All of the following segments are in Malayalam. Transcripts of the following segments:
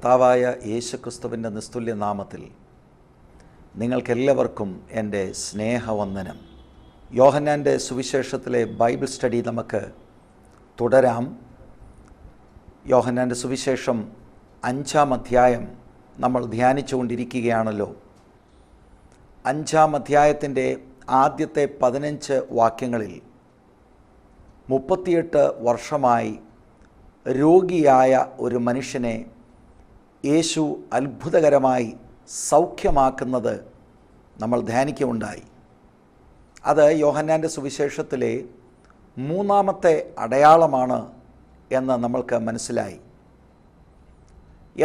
കർത്താവായ യേശുക്രിസ്തുവിൻ്റെ നിസ്തുല്യ നാമത്തിൽ നിങ്ങൾക്കെല്ലാവർക്കും എൻ്റെ സ്നേഹവന്ദനം. യോഹന്നാൻ്റെ സുവിശേഷത്തിലെ ബൈബിൾ സ്റ്റഡി നമുക്ക് തുടരാം. യോഹന്നാൻ്റെ സുവിശേഷം 5-ാം അധ്യായം നമ്മൾ ധ്യാനിച്ചുകൊണ്ടിരിക്കുകയാണല്ലോ. 5-ാം അധ്യായത്തിൻ്റെ ആദ്യത്തെ 15 വാക്യങ്ങളിൽ 38 വർഷമായി രോഗിയായ ഒരു മനുഷ്യനെ യേശു അത്ഭുതകരമായി സൗഖ്യമാക്കുന്നത് നമ്മൾ ധ്യാനിക്കുകയുണ്ടായി. അത് യോഹന്നാൻ്റെ സുവിശേഷത്തിലെ 3-ാമത്തെ അടയാളമാണ് എന്ന് നമ്മൾക്ക് മനസ്സിലായി.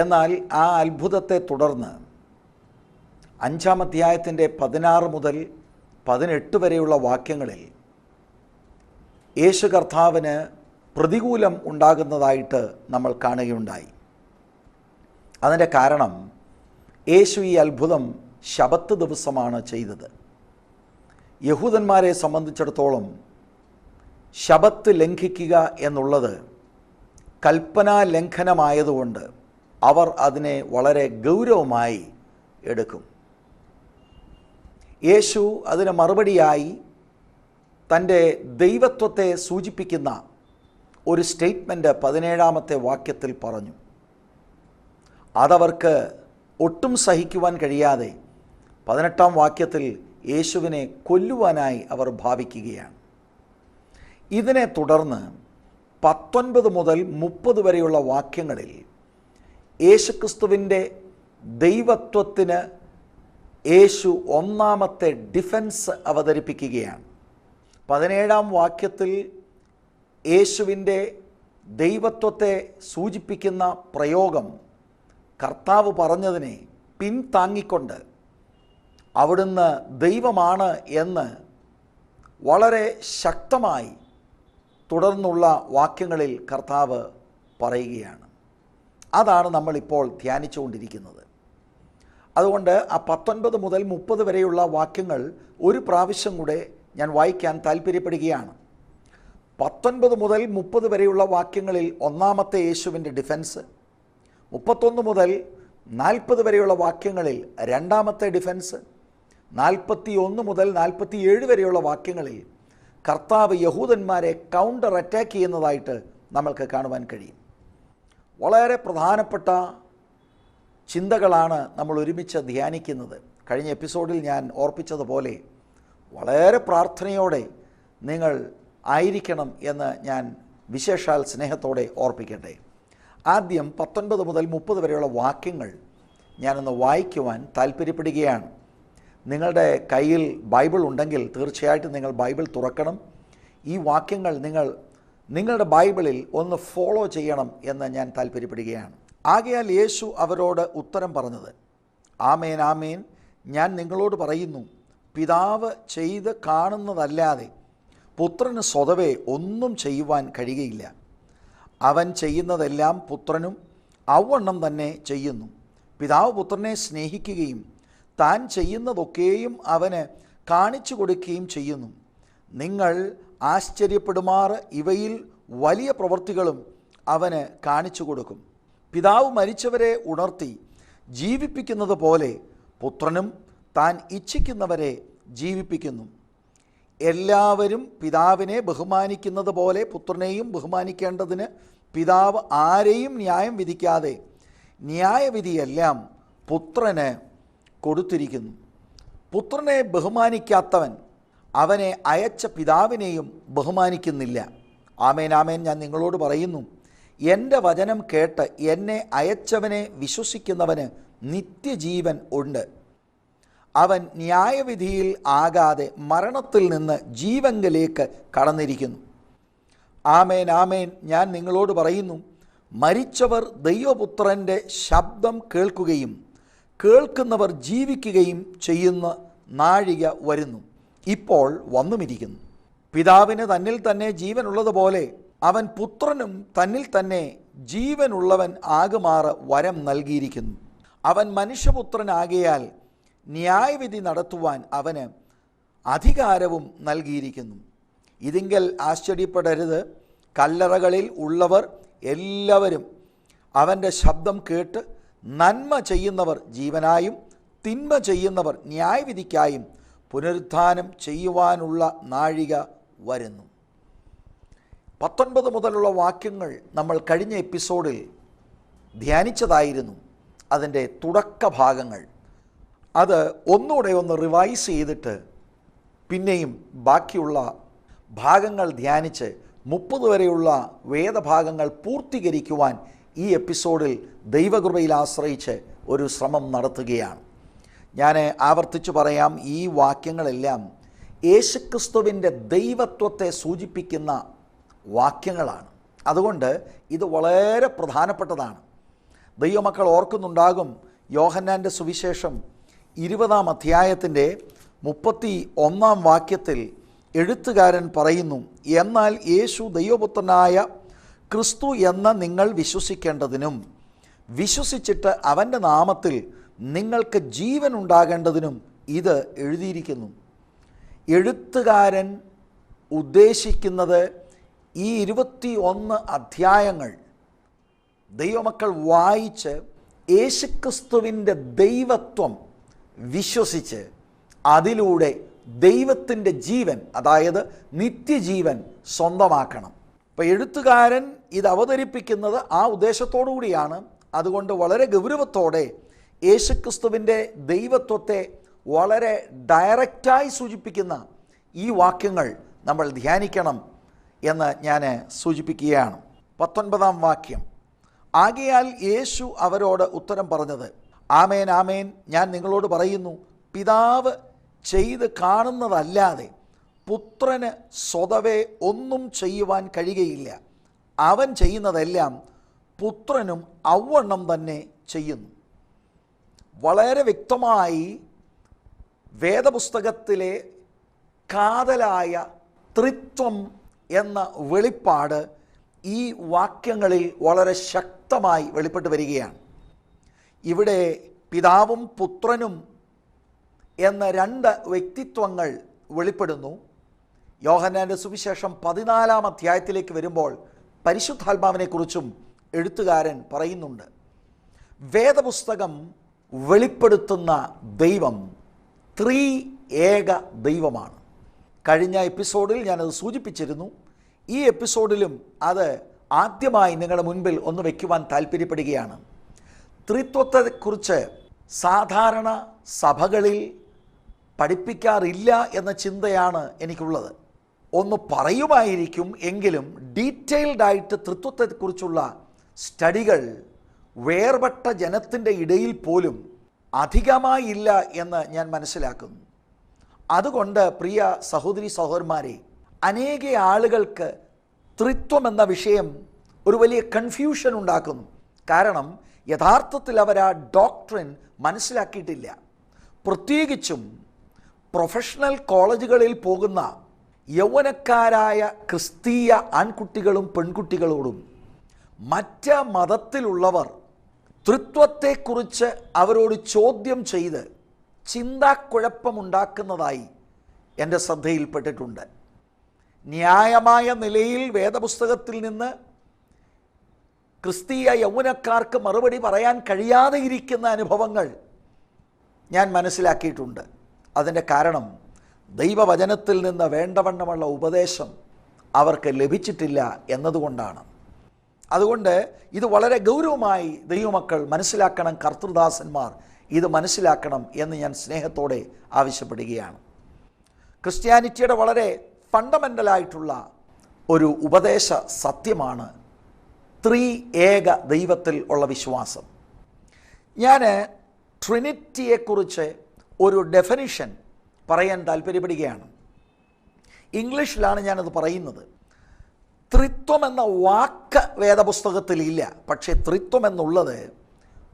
എന്നാൽ ആ അത്ഭുതത്തെ തുടർന്ന് 5-ാം അധ്യായത്തിൻ്റെ 16 മുതൽ 18 വരെയുള്ള വാക്യങ്ങളിൽ യേശു കർത്താവിന് പ്രതികൂലം ഉണ്ടാകുന്നതായിട്ട് നമ്മൾ കാണുകയുണ്ടായി. അതിൻ്റെ കാരണം യേശു ഈ അത്ഭുതം ശബത്ത് ദിവസമാണ് ചെയ്തത്. യഹൂദന്മാരെ സംബന്ധിച്ചിടത്തോളം ശബത്ത് ലംഘിക്കുക എന്നുള്ളത് കൽപ്പനാ ലംഘനമായതുകൊണ്ട് അവർ അതിനെ വളരെ ഗൗരവമായി എടുക്കും. യേശു അതിന് മറുപടിയായി തൻ്റെ ദൈവത്വത്തെ സൂചിപ്പിക്കുന്ന ഒരു സ്റ്റേറ്റ്മെൻറ്റ് 17-ാമത്തെ വാക്യത്തിൽ പറഞ്ഞു. അതവർക്ക് ഒട്ടും സഹിക്കുവാൻ കഴിയാതെ 18-ാം വാക്യത്തിൽ യേശുവിനെ കൊല്ലുവാനായി അവർ ഭാവിക്കുകയാണ്. ഇതിനെ തുടർന്ന് 19 മുതൽ 30 വരെയുള്ള വാക്യങ്ങളിൽ യേശുക്രിസ്തുവിൻ്റെ ദൈവത്വത്തിന് യേശു 1-ാമത്തെ ഡിഫൻസ് അവതരിപ്പിക്കുകയാണ്. 17-ാം വാക്യത്തിൽ യേശുവിൻ്റെ ദൈവത്വത്തെ സൂചിപ്പിക്കുന്ന പ്രയോഗം കർത്താവ് പറഞ്ഞതിനെ പിൻതാങ്ങിക്കൊണ്ട് അവിടുന്ന് ദൈവമാണ് എന്ന് വളരെ ശക്തമായി തുടർന്നുള്ള വാക്യങ്ങളിൽ കർത്താവ് പറയുകയാണ്. അതാണ് നമ്മളിപ്പോൾ ധ്യാനിച്ചുകൊണ്ടിരിക്കുന്നത്. അതുകൊണ്ട് ആ 19 മുതൽ 30 വരെയുള്ള വാക്യങ്ങൾ ഒരു പ്രാവശ്യം കൂടെ ഞാൻ വായിക്കാൻ താല്പര്യപ്പെടുകയാണ്. 19 മുതൽ 30 വരെയുള്ള വാക്യങ്ങളിൽ 1-ാമത്തെ യേശുവിൻ്റെ ഡിഫൻസ്, 31 മുതൽ 40 വരെയുള്ള വാക്യങ്ങളിൽ 2-ാമത്തെ ഡിഫൻസ്, 41 മുതൽ 47 വരെയുള്ള വാക്യങ്ങളിൽ കർത്താവ് യഹൂദന്മാരെ കൗണ്ടർ അറ്റാക്ക് ചെയ്യുന്നതായിട്ട് നമ്മൾക്ക് കാണുവാൻ കഴിയും. വളരെ പ്രധാനപ്പെട്ട ചിന്തകളാണ് നമ്മൾ ഒരുമിച്ച് ധ്യാനിക്കുന്നത്. കഴിഞ്ഞ എപ്പിസോഡിൽ ഞാൻ ഓർപ്പിച്ചതുപോലെ വളരെ പ്രാർത്ഥനയോടെ നിങ്ങൾ ആയിരിക്കണം എന്ന് ഞാൻ വിശേഷാൽ സ്നേഹത്തോടെ ഓർപ്പിക്കട്ടെ. ആദ്യം 19 മുതൽ 30 വരെയുള്ള വാക്യങ്ങൾ ഞാനൊന്ന് വായിക്കുവാൻ താല്പര്യപ്പെടുകയാണ്. നിങ്ങളുടെ കയ്യിൽ ബൈബിൾ ഉണ്ടെങ്കിൽ തീർച്ചയായിട്ടും നിങ്ങൾ ബൈബിൾ തുറക്കണം. ഈ വാക്യങ്ങൾ നിങ്ങളുടെ ബൈബിളിൽ ഒന്ന് ഫോളോ ചെയ്യണം എന്ന് ഞാൻ താല്പര്യപ്പെടുകയാണ്. ആകയാൽ യേശു അവരോട് ഉത്തരം പറഞ്ഞത്, ആമേൻ ആമേൻ, ഞാൻ നിങ്ങളോട് പറയുന്നു, പിതാവ് ചെയ്ത് കാണുന്നതല്ലാതെ പുത്രന് സ്വതവേ ഒന്നും ചെയ്യുവാൻ കഴിയുകയില്ല. അവൻ ചെയ്യുന്നതെല്ലാം പുത്രനും അവണ്ണം തന്നെ ചെയ്യുന്നു. പിതാവ് പുത്രനെ സ്നേഹിക്കുകയും താൻ ചെയ്യുന്നതൊക്കെയും അവന് കാണിച്ചു കൊടുക്കുകയും ചെയ്യുന്നു. നിങ്ങൾ ആശ്ചര്യപ്പെടുമാറ് ഇവയിൽ വലിയ പ്രവൃത്തികളും അവന് കാണിച്ചു കൊടുക്കും. പിതാവ് മരിച്ചവരെ ഉണർത്തി ജീവിപ്പിക്കുന്നത് പോലെ പുത്രനും താൻ ഇച്ഛിക്കുന്നവരെ ജീവിപ്പിക്കുന്നു. എല്ലാവരും പിതാവിനെ ബഹുമാനിക്കുന്നത് പോലെ പുത്രനെയും ബഹുമാനിക്കേണ്ടതിന് പിതാവ് ആരെയും ന്യായം വിധിക്കാതെ ന്യായവിധിയെല്ലാം പുത്രന് കൊടുത്തിരിക്കുന്നു. പുത്രനെ ബഹുമാനിക്കാത്തവൻ അവനെ അയച്ച പിതാവിനെയും ബഹുമാനിക്കുന്നില്ല. ആമേൻ ആമേൻ, ഞാൻ നിങ്ങളോട് പറയുന്നു, എൻ്റെ വചനം കേട്ട് എന്നെ അയച്ചവനെ വിശ്വസിക്കുന്നവന് നിത്യജീവൻ ഉണ്ട്. അവൻ ന്യായവിധിയിൽ ആകാതെ മരണത്തിൽ നിന്ന് ജീവങ്കലേക്ക് കടന്നിരിക്കുന്നു. ആമേൻ ആമേൻ, ഞാൻ നിങ്ങളോട് പറയുന്നു, മരിച്ചവർ ദൈവപുത്രൻ്റെ ശബ്ദം കേൾക്കുകയും കേൾക്കുന്നവർ ജീവിക്കുകയും ചെയ്യുന്ന നാഴിക വരുന്നു, ഇപ്പോൾ വന്നുമിരിക്കുന്നു. പിതാവിന് തന്നിൽ തന്നെ ജീവനുള്ളതുപോലെ അവൻ പുത്രനും തന്നിൽ തന്നെ ജീവനുള്ളവൻ ആകുമാറ് വരം നൽകിയിരിക്കുന്നു. അവൻ മനുഷ്യപുത്രനാകയാൽ ന്യായവിധി നടത്തുവാൻ അവന് അധികാരവും നൽകിയിരിക്കുന്നു. ഇതിങ്കൽ ആശ്ചര്യപ്പെടരുത്, കല്ലറകളിൽ ഉള്ളവർ എല്ലാവരും അവൻ്റെ ശബ്ദം കേട്ട് നന്മ ചെയ്യുന്നവർ ജീവനായും തിന്മ ചെയ്യുന്നവർ ന്യായവിധിക്കായും പുനരുത്ഥാനം ചെയ്യുവാനുള്ള നാഴിക വരുന്നു. 19 മുതലുള്ള വാക്യങ്ങൾ നമ്മൾ കഴിഞ്ഞ എപ്പിസോഡിൽ ധ്യാനിച്ചതായിരുന്നു. അതിൻ്റെ തുടക്ക ഭാഗങ്ങൾ അത് ഒന്നുകൂടെ ഒന്ന് റിവൈസ് ചെയ്തിട്ട് പിന്നെയും ബാക്കിയുള്ള ഭാഗങ്ങൾ ധ്യാനിച്ച് 30 വരെയുള്ള വേദഭാഗങ്ങൾ പൂർത്തീകരിക്കുവാൻ ഈ എപ്പിസോഡിൽ ദൈവകൃപയിൽ ആശ്രയിച്ച് ഒരു ശ്രമം നടത്തുകയാണ്. ഞാൻ ആവർത്തിച്ചു പറയാം, ഈ വാക്യങ്ങളെല്ലാം യേശുക്രിസ്തുവിൻ്റെ ദൈവത്വത്തെ സൂചിപ്പിക്കുന്ന വാക്യങ്ങളാണ്. അതുകൊണ്ട് ഇത് വളരെ പ്രധാനപ്പെട്ടതാണ്. ദൈവമക്കൾ ഓർക്കുന്നുണ്ടാകും, യോഹന്നാൻ്റെ സുവിശേഷം 20-ാം അധ്യായത്തിൻ്റെ 31-ാം വാക്യത്തിൽ എഴുത്തുകാരൻ പറയുന്നു, എന്നാൽ യേശു ദൈവപുത്രനായ ക്രിസ്തു എന്ന് നിങ്ങൾ വിശ്വസിക്കേണ്ടതിനും വിശ്വസിച്ചിട്ട് അവൻ്റെ നാമത്തിൽ നിങ്ങൾക്ക് ജീവൻ ഉണ്ടാകേണ്ടതിനും ഇത് എഴുതിയിരിക്കുന്നു. എഴുത്തുകാരൻ ഉദ്ദേശിക്കുന്നത് ഈ 21 അധ്യായങ്ങൾ ദൈവമക്കൾ വായിച്ച് യേശുക്രിസ്തുവിൻ്റെ ദൈവത്വം വിശ്വസിച്ച് അതിലൂടെ ദൈവത്തിൻ്റെ ജീവൻ, അതായത് നിത്യജീവൻ സ്വന്തമാക്കണം. അപ്പോൾ എഴുത്തുകാരൻ ഇത് അവതരിപ്പിക്കുന്നത് ആ ഉദ്ദേശത്തോടു കൂടിയാണ്. അതുകൊണ്ട് വളരെ ഗൗരവത്തോടെ യേശുക്രിസ്തുവിൻ്റെ ദൈവത്വത്തെ വളരെ ഡയറക്റ്റായി സൂചിപ്പിക്കുന്ന ഈ വാക്യങ്ങൾ നമ്മൾ ധ്യാനിക്കണം എന്ന് ഞാൻ സൂചിപ്പിക്കുകയാണ്. 19-ാം വാക്യം, ആകയാൽ യേശു അവരോട് ഉത്തരം പറഞ്ഞത്, ആമേൻ ആമേൻ ഞാൻ നിങ്ങളോട് പറയുന്നു, പിതാവ് ചെയ്ത് കാണുന്നതല്ലാതെ പുത്രന് സ്വതവേ ഒന്നും ചെയ്യുവാൻ കഴിയുകയില്ല. അവൻ ചെയ്യുന്നതെല്ലാം പുത്രനും അവണ്ണം തന്നെ ചെയ്യുന്നു. വളരെ വ്യക്തമായി വേദപുസ്തകത്തിലെ കാതലായ ത്രിത്വം എന്ന വെളിപ്പാട് ഈ വാക്യങ്ങളിൽ വളരെ ശക്തമായി വെളിപ്പെട്ട് വരികയാണ്. ഇവിടെ പിതാവും പുത്രനും എന്ന 2 വ്യക്തിത്വങ്ങൾ വെളിപ്പെടുന്നു. യോഹന്നാൻ്റെ സുവിശേഷം 14-ാം അധ്യായത്തിലേക്ക് വരുമ്പോൾ പരിശുദ്ധാത്മാവിനെക്കുറിച്ചും എഴുത്തുകാരൻ പറയുന്നുണ്ട്. വേദപുസ്തകം വെളിപ്പെടുത്തുന്ന ദൈവം ഏക ദൈവമാണ്. കഴിഞ്ഞ എപ്പിസോഡിൽ ഞാനത് സൂചിപ്പിച്ചിരുന്നു. ഈ എപ്പിസോഡിലും അത് ആദ്യമായി നിങ്ങളുടെ മുൻപിൽ ഒന്ന് വയ്ക്കുവാൻ താല്പര്യപ്പെടുകയാണ്. ത്രിത്വത്തെക്കുറിച്ച് സാധാരണ സഭകളിൽ പഠിപ്പിക്കാറില്ല എന്ന ചിന്തയാണ് എനിക്കുള്ളത്. ഒന്ന് പറയുമായിരിക്കും, എങ്കിലും ഡീറ്റെയിൽഡായിട്ട് ത്രിത്വത്തെക്കുറിച്ചുള്ള സ്റ്റഡികൾ വേർപെട്ട ജനത്തിൻ്റെ ഇടയിൽ പോലും അധികമായില്ല എന്ന് ഞാൻ മനസ്സിലാക്കുന്നു. അതുകൊണ്ട് പ്രിയ സഹോദരി സഹോദരന്മാരെ, അനേക ആളുകൾക്ക് ത്രിത്വം എന്ന വിഷയം ഒരു വലിയ കൺഫ്യൂഷൻ ഉണ്ടാക്കുന്നു. കാരണം യഥാർത്ഥത്തിൽ അവർ ആ ഡോക്ട്രിൻ മനസ്സിലാക്കിയിട്ടില്ല. പ്രത്യേകിച്ചും പ്രൊഫഷണൽ കോളേജുകളിൽ പോകുന്ന യൗവനക്കാരായ ക്രിസ്തീയ ആൺകുട്ടികളും പെൺകുട്ടികളോടും മറ്റ് മതത്തിലുള്ളവർ ത്രിത്വത്തെക്കുറിച്ച് അവരോട് ചോദ്യം ചെയ്ത് ചിന്താക്കുഴപ്പമുണ്ടാക്കുന്നതായി എൻ്റെ ശ്രദ്ധയിൽപ്പെട്ടിട്ടുണ്ട്. ന്യായമായ നിലയിൽ വേദപുസ്തകത്തിൽ നിന്ന് ക്രിസ്തീയ യൗവനക്കാർക്ക് മറുപടി പറയാൻ കഴിയാതെ ഇരിക്കുന്ന അനുഭവങ്ങൾ ഞാൻ മനസ്സിലാക്കിയിട്ടുണ്ട്. അതിൻ്റെ കാരണം ദൈവവചനത്തിൽ നിന്ന് വേണ്ടവണ്ണമുള്ള ഉപദേശം അവർക്ക് ലഭിച്ചിട്ടില്ല എന്നതുകൊണ്ടാണ്. അതുകൊണ്ട് ഇത് വളരെ ഗൗരവമായി ദൈവമക്കൾ മനസ്സിലാക്കണം, കർത്തൃദാസന്മാർ ഇത് മനസ്സിലാക്കണം എന്ന് ഞാൻ സ്നേഹത്തോടെ ആവശ്യപ്പെടുകയാണ്. ക്രിസ്ത്യാനിറ്റിയുടെ വളരെ ഫണ്ടമെൻ്റലായിട്ടുള്ള ഒരു ഉപദേശ സത്യമാണ് ഏക ദൈവത്തിൽ ഉള്ള വിശ്വാസം. ഞാൻ ട്രിനിറ്റിയെക്കുറിച്ച് ഒരു ഡെഫിനിഷൻ പറയാൻ താല്പര്യപ്പെടുകയാണ്. ഇംഗ്ലീഷിലാണ് ഞാനത് പറയുന്നത്. ത്രിത്വം എന്ന വാക്ക് വേദപുസ്തകത്തിലില്ല, പക്ഷേ ത്രിത്വം എന്നുള്ളത്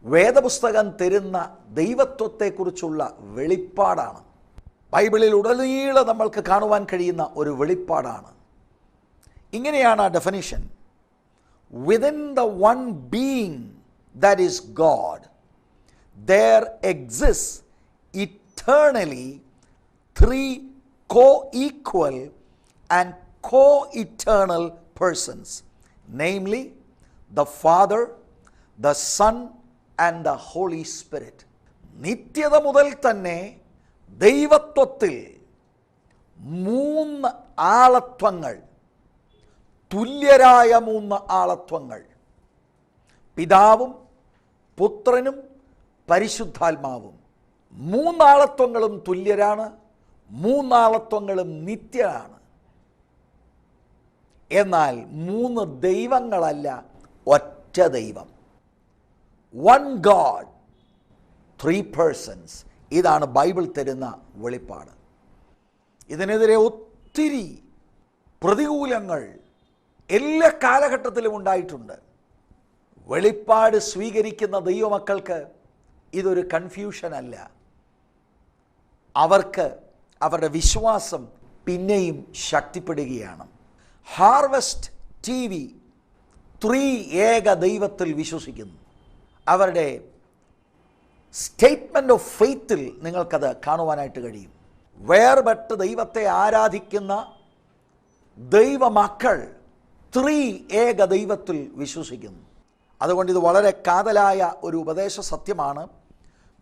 വേദപുസ്തകം തരുന്ന ദൈവത്വത്തെക്കുറിച്ചുള്ള വെളിപ്പാടാണ്. ബൈബിളിൽ ഉടനീളം നമ്മൾക്ക് കാണുവാൻ കഴിയുന്ന ഒരു വെളിപ്പാടാണ്. ഇങ്ങനെയാണ് ആ definition: within the one being that is God, there exists eternally 3 co-equal and co-eternal persons, namely the Father, the Son and the Holy Spirit. നിത്യത മുതൽ തന്നെ ദൈവത്വത്തിൽ 3 ആളത്വങ്ങൾ, തുല്യരായ 3 ആളത്വങ്ങൾ, പിതാവും പുത്രനും പരിശുദ്ധാത്മാവും. 3 ആളത്വങ്ങളും തുല്യരാണ്, 3 ആളത്വങ്ങളും നിത്യമാണ്. എന്നാൽ 3 ദൈവങ്ങളല്ല, ഒറ്റ ദൈവം. 1 God, 3 persons. ഇതാണ് ബൈബിൾ തരുന്ന വെളിപ്പാട്. ഇതിനെതിരെ ഒത്തിരി പ്രതികൂലങ്ങൾ എല്ലാ കാലഘട്ടത്തിലും ഉണ്ടായിട്ടുണ്ട്. വെളിപ്പാട് സ്വീകരിക്കുന്ന ദൈവമക്കൾക്ക് ഇതൊരു കൺഫ്യൂഷൻ അല്ല. അവർക്ക് അവരുടെ വിശ്വാസം പിന്നെയും ശക്തിപ്പെടുകയാണ്. ഹാർവസ്റ്റ് TV 3 ഏക ദൈവത്തിൽ വിശ്വസിക്കുന്നു. അവരുടെ സ്റ്റേറ്റ്മെൻറ്റ് ഓഫ് ഫെയ്ത്തിൽ നിങ്ങൾക്കത് കാണുവാനായിട്ട് കഴിയും. വേർപെട്ട് ദൈവത്തെ ആരാധിക്കുന്ന ദൈവമക്കൾ 3 ഏക ദൈവത്തിൽ വിശ്വസിക്കുന്നു. അതുകൊണ്ട് ഇത് വളരെ കാതലായ ഒരു ഉപദേശ സത്യമാണ്.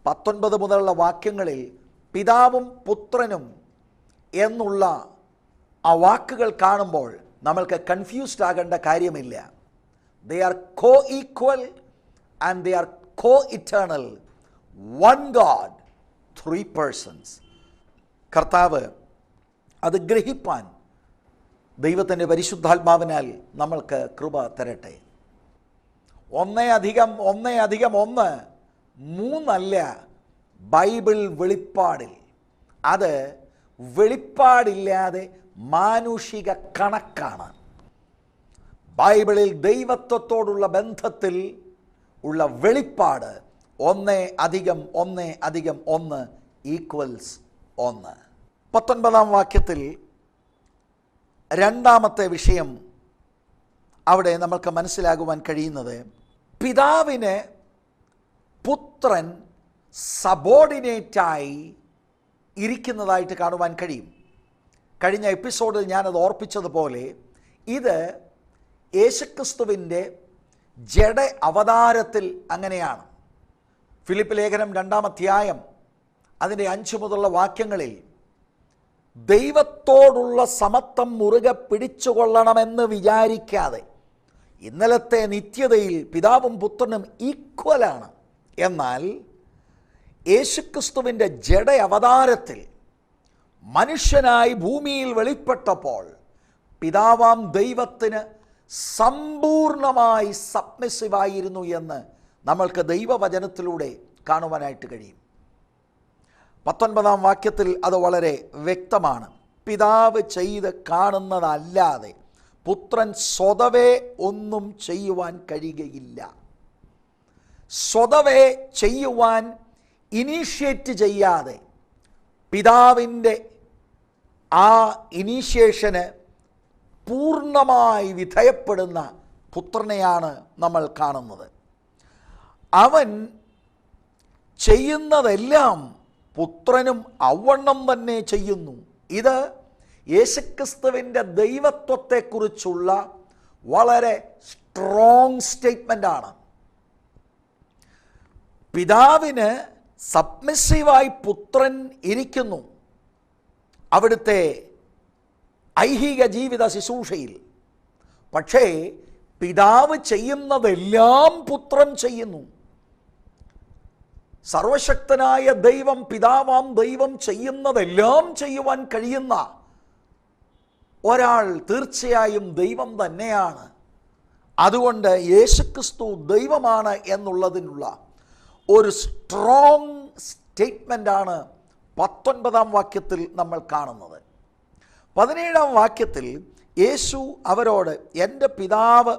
19 മുതലുള്ള വാക്യങ്ങളിൽ പിതാവും പുത്രനും എന്നുള്ള ആ വാക്കുകൾ കാണുമ്പോൾ നമ്മൾക്ക് കൺഫ്യൂസ്ഡ് ആകേണ്ട കാര്യമില്ല. They are co equal and they are co eternal. 1 God, 3 persons. കർത്താവ് അത് ഗ്രഹിപ്പാൻ ദൈവത്തിൻ്റെ പരിശുദ്ധാത്മാവിനാൽ നമ്മൾക്ക് കൃപ തരട്ടെ. 1+1=1 3 ബൈബിൾ വെളിപ്പാടിൽ. അത് വെളിപ്പാടില്ലാതെ മാനുഷിക കണക്കാണ്. ബൈബിളിൽ ദൈവത്വത്തോടുള്ള ബന്ധത്തിൽ ഉള്ള വെളിപ്പാട് 1+1=1 1. 19-ാം വാക്യത്തിൽ രണ്ടാമത്തെ വിഷയം അവിടെ നമുക്ക് മനസ്സിലാകുവാൻ കഴിയുന്നത്, പിതാവിന് പുത്രൻ സബോർഡിനേറ്റായി ഇരിക്കുന്നതായിട്ട് കാണുവാൻ കഴിയും. കഴിഞ്ഞ എപ്പിസോഡിൽ ഞാനത് ഓർപ്പിച്ചതുപോലെ ഇത് യേശുക്രിസ്തുവിൻ്റെ ജഡ അവതാരത്തിൽ അങ്ങനെയാണ്. ഫിലിപ്പ് ലേഖനം 2-ാം അധ്യായം അതിൻ്റെ 5 മുതലുള്ള വാക്യങ്ങളിൽ ദൈവത്തോടുള്ള സമത്വം മുറുകെ പിടിച്ചുകൊള്ളണമെന്ന് വിചാരിക്കാതെ ഇന്നലത്തെ നിത്യതയിൽ പിതാവും പുത്രനും ഈക്വലാണ്. എന്നാൽ യേശുക്രിസ്തുവിൻ്റെ ജഡ അവതാരത്തിൽ മനുഷ്യനായി ഭൂമിയിൽ വെളിപ്പെട്ടപ്പോൾ പിതാവാം ദൈവത്തിന് സമ്പൂർണമായി സബ്മിസീവായിരുന്നു എന്ന് നമ്മൾക്ക് ദൈവവചനത്തിലൂടെ കാണുവാനായിട്ട് കഴിയും. 19-ാം വാക്യത്തിൽ അത് വളരെ വ്യക്തമാണ്. പിതാവ് ചെയ്ത് കാണുന്നതല്ലാതെ പുത്രൻ സ്വതവേ ഒന്നും ചെയ്യുവാൻ കഴിയുകയില്ല. സ്വതവേ ചെയ്യുവാൻ ഇനീഷ്യേറ്റ് ചെയ്യാതെ പിതാവിൻ്റെ ആ ഇനീഷ്യേഷന് പൂർണ്ണമായി വിധേയപ്പെടുന്ന പുത്രനെയാണ് നമ്മൾ കാണുന്നത്. അവൻ ചെയ്യുന്നതെല്ലാം പുത്രനും അവണ്ണം തന്നെ ചെയ്യുന്നു. ഇത് യേശുക്രിസ്തുവിൻ്റെ ദൈവത്വത്തെക്കുറിച്ചുള്ള വളരെ സ്ട്രോങ് സ്റ്റേറ്റ്മെൻ്റാണ്. പിതാവിന് സബ്മിസീവായി പുത്രൻ ഇരിക്കുന്നു അവിടുത്തെ ഐഹിക ജീവിത ശുശ്രൂഷയിൽ. പക്ഷേ പിതാവ് ചെയ്യുന്നതെല്ലാം പുത്രൻ ചെയ്യുന്നു. സർവശക്തനായ ദൈവം, പിതാവാം ദൈവം ചെയ്യുന്നതെല്ലാം ചെയ്യുവാൻ കഴിയുന്ന ഒരാൾ തീർച്ചയായും ദൈവം തന്നെയാണ്. അതുകൊണ്ട് യേശുക്രിസ്തു ദൈവമാണ് എന്നുള്ളതിനുള്ള ഒരു സ്ട്രോങ് സ്റ്റേറ്റ്മെൻ്റാണ് 19-ാം വാക്യത്തിൽ നമ്മൾ കാണുന്നത്. 17-ാം വാക്യത്തിൽ യേശു അവരോട്, എൻ്റെ പിതാവ്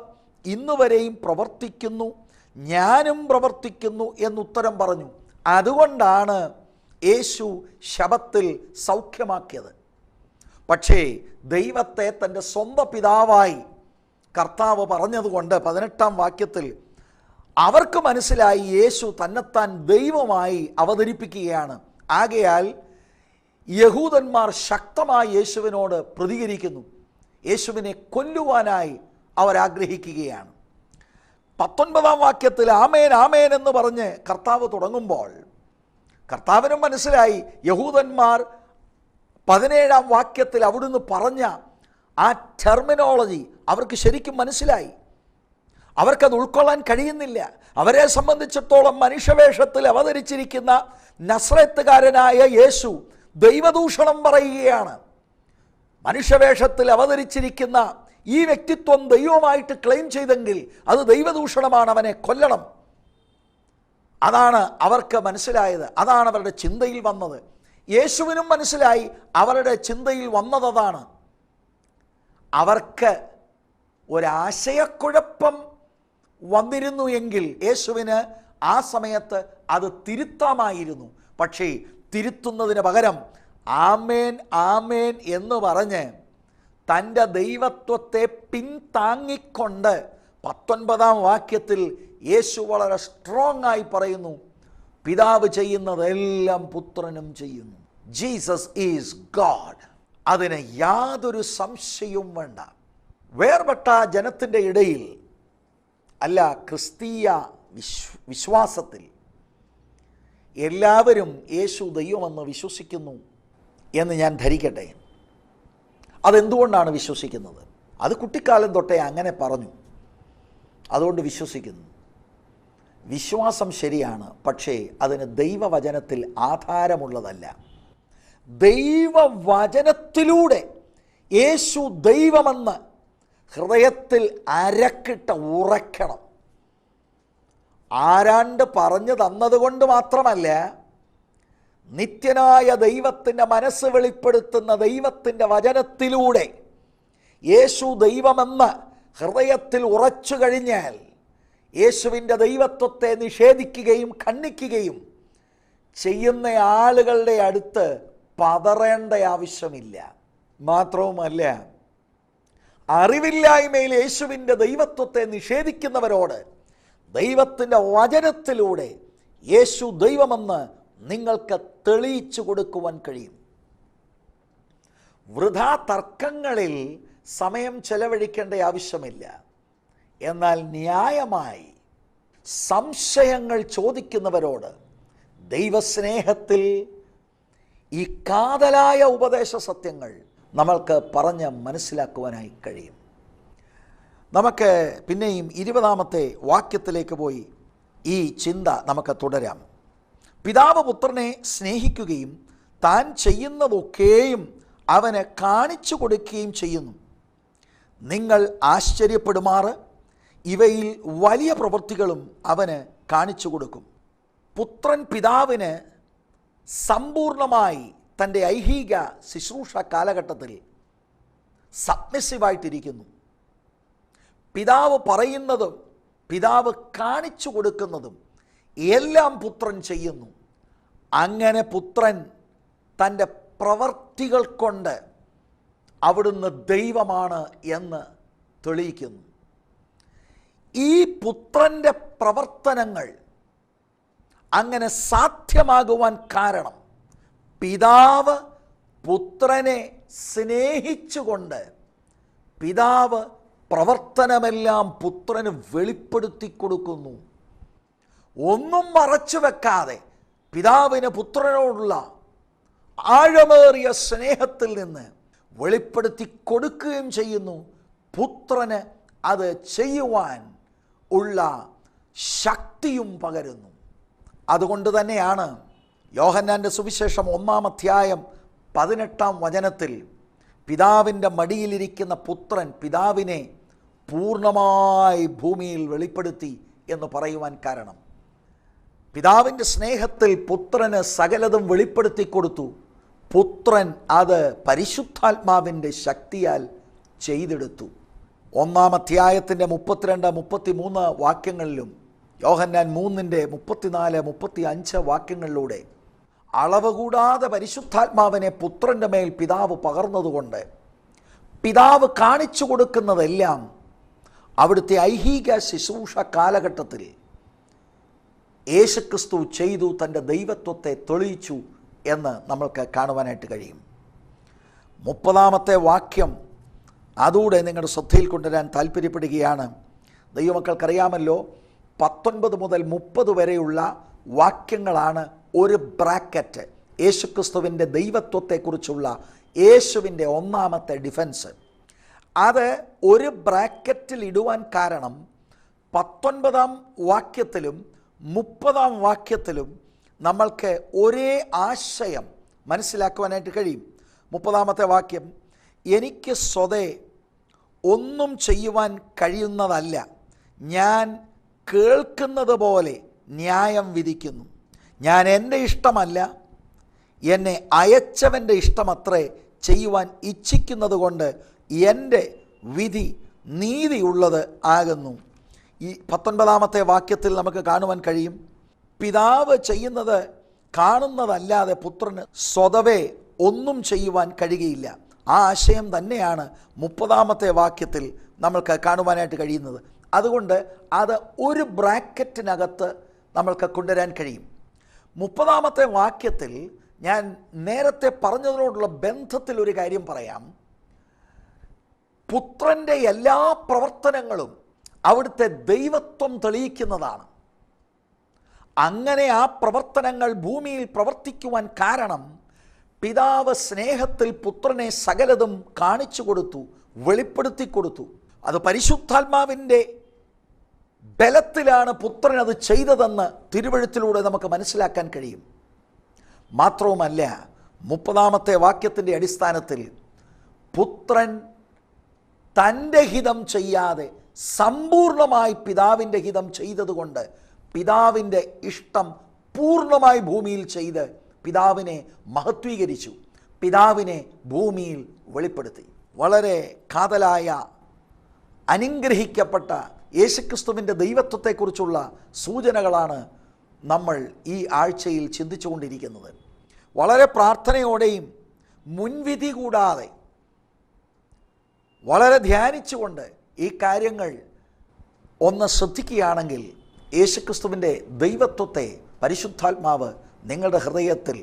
ഇന്നുവരെയും പ്രവർത്തിക്കുന്നു, ഞാനും പ്രവർത്തിക്കുന്നു എന്നുത്തരം പറഞ്ഞു. അതുകൊണ്ടാണ് യേശു ശബത്തിൽ സൗഖ്യമാക്കിയത്. പക്ഷേ ദൈവത്തെ തൻ്റെ സ്വന്തം പിതാവായി കർത്താവ് പറഞ്ഞതുകൊണ്ട് 18-ാം വാക്യത്തിൽ അവർക്ക് മനസ്സിലായി യേശു തന്നെത്താൻ ദൈവമായി അവതരിപ്പിക്കുകയാണ്. ആകയാൽ യഹൂദന്മാർ ശക്തമായി യേശുവിനോട് പ്രതികരിക്കുന്നു. യേശുവിനെ കൊല്ലുവാനായി അവരാഗ്രഹിക്കുകയാണ്. 19 വാക്യത്തിൽ ആമേൻ ആമേൻ എന്ന് പറഞ്ഞ് കർത്താവ് തുടങ്ങുമ്പോൾ കർത്താവിനും മനസ്സിലായി, യഹൂദന്മാർ 17 വാക്യത്തിൽ അവിടുന്ന് പറഞ്ഞ ആ ടെർമിനോളജി അവർക്ക് ശരിക്കും മനസ്സിലായി. അവർക്കത് ഉൾക്കൊള്ളാൻ കഴിയുന്നില്ല. അവരെ സംബന്ധിച്ചിടത്തോളം മനുഷ്യവേഷത്തിൽ അവതരിച്ചിരിക്കുന്ന നസ്രത്തുകാരനായ യേശു ദൈവദൂഷണം പറയുകയാണ്. മനുഷ്യവേഷത്തിൽ അവതരിച്ചിരിക്കുന്ന ഈ വ്യക്തിത്വം ദൈവമായിട്ട് ക്ലെയിം ചെയ്തെങ്കിൽ അത് ദൈവദൂഷണമാണ്, അവനെ കൊല്ലണം. അതാണ് അവർക്ക് മനസ്സിലായത്, അതാണ് അവരുടെ ചിന്തയിൽ വന്നത്. യേശുവിനും മനസ്സിലായി അവരുടെ ചിന്തയിൽ വന്നതാണ്. അവർക്ക് ഒരാശയക്കുഴപ്പം വന്നിരുന്നു എങ്കിൽ യേശുവിന് ആ സമയത്ത് അത് തിരുത്താമായിരുന്നു. പക്ഷേ തിരുത്തുന്നതിന് പകരം ആമേൻ ആമേൻ എന്ന് പറഞ്ഞ് തൻ്റെ ദൈവത്വത്തെ പിന്താങ്ങിക്കൊണ്ട് 19 വാക്യത്തിൽ യേശു വളരെ സ്ട്രോങ് ആയി പറയുന്നു, പിതാവ് ചെയ്യുന്നതെല്ലാം പുത്രനും ചെയ്യുന്നു. Jesus is God. അതിന് യാതൊരു സംശയവും വേണ്ട. വേർപെട്ട ജനത്തിൻ്റെ ഇടയിൽ, അല്ല ക്രിസ്തീയ വിശ്വാസത്തിൽ എല്ലാവരും യേശു ദൈവമെന്ന് വിശ്വസിക്കുന്നു എന്ന് ഞാൻ ധരിക്കട്ടെ. അതെന്തുകൊണ്ടാണ് വിശ്വസിക്കുന്നത്? അത് കുട്ടിക്കാലം തൊട്ടേ അങ്ങനെ പറഞ്ഞു, അതുകൊണ്ട് വിശ്വസിക്കുന്നു. വിശ്വാസം ശരിയാണ്, പക്ഷേ അതിന് ദൈവവചനത്തിൽ ആധാരമുള്ളതല്ല. ദൈവവചനത്തിലൂടെ യേശു ദൈവമെന്ന് ഹൃദയത്തിൽ അരക്കിട്ട് ഉറയ്ക്കണം. ആരാണ്ട് പറഞ്ഞു തന്നതുകൊണ്ട് മാത്രമല്ല, നിത്യനായ ദൈവത്തിൻ്റെ മനസ്സ് വെളിപ്പെടുത്തുന്ന ദൈവത്തിൻ്റെ വചനത്തിലൂടെ യേശു ദൈവമെന്ന് ഹൃദയത്തിൽ ഉറച്ചു കഴിഞ്ഞാൽ യേശുവിൻ്റെ ദൈവത്വത്തെ നിഷേധിക്കുകയും ഖണ്ഡിക്കുകയും ചെയ്യുന്ന ആളുകളുടെ അടുത്ത് പതറേണ്ട ആവശ്യമില്ല. മാത്രവുമല്ല, അറിവില്ലായ്മയിൽ യേശുവിൻ്റെ ദൈവത്വത്തെ നിഷേധിക്കുന്നവരോട് ദൈവത്തിൻ്റെ വചനത്തിലൂടെ യേശു ദൈവമെന്ന് നിങ്ങൾക്ക് തെളിയിച്ചു കൊടുക്കുവാൻ കഴിയും. വൃഥാ തർക്കങ്ങളിൽ സമയം ചെലവഴിക്കേണ്ട ആവശ്യമില്ല. എന്നാൽ ന്യായമായി സംശയങ്ങൾ ചോദിക്കുന്നവരോട് ദൈവസ്നേഹത്തിൽ ഈ കാതലായ ഉപദേശ സത്യങ്ങൾ നമ്മൾക്ക് പറഞ്ഞ് മനസ്സിലാക്കുവാനായി കഴിയും. നമുക്ക് പിന്നെയും 20 വാക്യത്തിലേക്ക് പോയി ഈ ചിന്ത നമുക്ക് തുടരാം. പിതാവ് പുത്രനെ സ്നേഹിക്കുകയും താൻ ചെയ്യുന്നതൊക്കെയും അവന് കാണിച്ചു കൊടുക്കുകയും ചെയ്യുന്നു. നിങ്ങൾ ആശ്ചര്യപ്പെടുമാറ് ഇവയിൽ വലിയ പ്രവൃത്തികളും അവന് കാണിച്ചു കൊടുക്കും. പുത്രൻ പിതാവിന് സമ്പൂർണമായി തൻ്റെ ഐഹിക ശുശ്രൂഷ കാലഘട്ടത്തിൽ സബ്മിസീവായിട്ടിരിക്കുന്നു. പിതാവ് പറയുന്നതും പിതാവ് കാണിച്ചു കൊടുക്കുന്നതും എല്ലാം പുത്രൻ ചെയ്യുന്നു. അങ്ങനെ പുത്രൻ തൻ്റെ പ്രവർത്തികൾ കൊണ്ട് അവിടുന്ന് ദൈവമാണ് എന്ന് തെളിയിക്കുന്നു. ഈ പുത്രൻ്റെ പ്രവർത്തനങ്ങൾ അങ്ങനെ സാധ്യമാകുവാൻ കാരണം പിതാവ് പുത്രനെ സ്നേഹിച്ചുകൊണ്ട് പിതാവ് പ്രവർത്തനമെല്ലാം പുത്രന് വെളിപ്പെടുത്തി കൊടുക്കുന്നു. ഒന്നും മറച്ചു വെക്കാതെ പിതാവിന് പുത്രനോടുള്ള ആഴമേറിയ സ്നേഹത്തിൽ നിന്ന് വെളിപ്പെടുത്തി കൊടുക്കുകയും ചെയ്യുന്നു. പുത്രന് അത് ചെയ്യുവാൻ ഉള്ള ശക്തിയും പകരുന്നു. അതുകൊണ്ട് തന്നെയാണ് യോഹന്നാൻ്റെ സുവിശേഷം 1-18 പിതാവിൻ്റെ മടിയിലിരിക്കുന്ന പുത്രൻ പിതാവിനെ പൂർണ്ണമായി ഭൂമിയിൽ വെളിപ്പെടുത്തി എന്ന് പറയുവാൻ കാരണം. പിതാവിൻ്റെ സ്നേഹത്തിൽ പുത്രന് സകലതും വെളിപ്പെടുത്തി കൊടുത്തു. പുത്രൻ അത് പരിശുദ്ധാത്മാവിൻ്റെ ശക്തിയാൽ ചെയ്തെടുത്തു. 1-32-33 വാക്യങ്ങളിലും യോഹന്നാൻ 3-34-35 വാക്യങ്ങളിലൂടെ അളവ് കൂടാതെ പരിശുദ്ധാത്മാവിനെ പുത്രൻ്റെ മേൽ പിതാവ് പകർന്നതുകൊണ്ട് പിതാവ് കാണിച്ചു കൊടുക്കുന്നതെല്ലാം അവിടുത്തെ ഐഹിക ശുശ്രൂഷ കാലഘട്ടത്തിൽ യേശുക്രിസ്തു ചെയ്തു, തൻ്റെ ദൈവത്വത്തെ തെളിയിച്ചു എന്ന് നമ്മൾക്ക് കാണുവാനായിട്ട് കഴിയും. 30 വാക്യം അതുകൂടെ നിങ്ങളുടെ ശ്രദ്ധയിൽ കൊണ്ടുവരാൻ താല്പര്യപ്പെടുകയാണ്. ദൈവമക്കൾക്കറിയാമല്ലോ, 19 മുതൽ 30 വരെയുള്ള വാക്യങ്ങളാണ് ഒരു ബ്രാക്കറ്റ് യേശുക്രിസ്തുവിൻ്റെ ദൈവത്വത്തെക്കുറിച്ചുള്ള യേശുവിൻ്റെ ഒന്നാമത്തെ ഡിഫൻസ്. അത് ഒരു ബ്രാക്കറ്റിൽ ഇടുവാൻ കാരണം 19-ാം വാക്യത്തിലും 30-ാം വാക്യത്തിലും നമ്മൾക്ക് ഒരേ ആശയം മനസ്സിലാക്കുവാനായിട്ട് കഴിയും. 30-ാമത്തെ വാക്യം, എനിക്ക് സ്വതേ ഒന്നും ചെയ്യുവാൻ കഴിയുന്നതല്ല, ഞാൻ കേൾക്കുന്നത് പോലെ ന്യായം വിധിക്കുന്നു. ഞാൻ എൻ്റെ ഇഷ്ടമല്ല, എന്നെ അയച്ചവൻ്റെ ഇഷ്ടമത്രേ ചെയ്യുവാൻ ഇച്ഛിക്കുന്നത് കൊണ്ട് എൻ്റെ വിധി നീതിയുള്ളത് ആകുന്നു. ഈ 19-ാമത്തെ വാക്യത്തിൽ നമുക്ക് കാണുവാൻ കഴിയും, പിതാവ് ചെയ്യുന്നത് കാണുന്നതല്ലാതെ പുത്രന് സ്വതവേ ഒന്നും ചെയ്യുവാൻ കഴിയുകയില്ല. ആ ആശയം തന്നെയാണ് 30-ാമത്തെ വാക്യത്തിൽ നമ്മൾക്ക് കാണുവാനായിട്ട് കഴിയുന്നത്. അതുകൊണ്ട് അത് ഒരു ബ്രാക്കറ്റിനകത്ത് നമ്മൾക്ക് കൊണ്ടുവരാൻ കഴിയും. 30-ാമത്തെ വാക്യത്തിൽ ഞാൻ നേരത്തെ പറഞ്ഞതിനോടുള്ള ബന്ധത്തിൽ ഒരു കാര്യം പറയാം. പുത്രൻ്റെ എല്ലാ പ്രവർത്തനങ്ങളും അവിടുത്തെ ദൈവത്വം തെളിയിക്കുന്നതാണ്. അങ്ങനെ ആ പ്രവർത്തനങ്ങൾ ഭൂമിയിൽ പ്രവർത്തിക്കുവാൻ കാരണം പിതാവ് സ്നേഹത്തിൽ പുത്രനെ സകലതും കാണിച്ചു കൊടുത്തു, വെളിപ്പെടുത്തി കൊടുത്തു. അത് പരിശുദ്ധാത്മാവിൻ്റെ ബലത്തിലാണ് പുത്രൻ അത് ചെയ്തതെന്ന് തിരുവെഴുത്തിലൂടെ നമുക്ക് മനസ്സിലാക്കാൻ കഴിയും. മാത്രവുമല്ല, 30-ാമത്തെ വാക്യത്തിൻ്റെ അടിസ്ഥാനത്തിൽ പുത്രൻ തൻ്റെ ഹിതം ചെയ്യാതെ സമ്പൂർണമായി പിതാവിൻ്റെ ഹിതം ചെയ്തതുകൊണ്ട് പിതാവിൻ്റെ ഇഷ്ടം പൂർണ്ണമായി ഭൂമിയിൽ ചെയ്ത് പിതാവിനെ മഹത്വീകരിച്ചു, പിതാവിനെ ഭൂമിയിൽ വെളിപ്പെടുത്തി. വളരെ കാതലായ അനുഗ്രഹിക്കപ്പെട്ട യേശുക്രിസ്തുവിൻ്റെ ദൈവത്വത്തെക്കുറിച്ചുള്ള സൂചനകളാണ് നമ്മൾ ഈ ആഴ്ചയിൽ ചിന്തിച്ചുകൊണ്ടിരിക്കുന്നത്. വളരെ പ്രാർത്ഥനയോടെയും മുൻവിധി കൂടാതെ വളരെ ധ്യാനിച്ചുകൊണ്ട് ഈ കാര്യങ്ങൾ ഒന്ന് ശ്രദ്ധിക്കുകയാണെങ്കിൽ യേശുക്രിസ്തുവിൻ്റെ ദൈവത്വത്തെ പരിശുദ്ധാത്മാവ് നിങ്ങളുടെ ഹൃദയത്തിൽ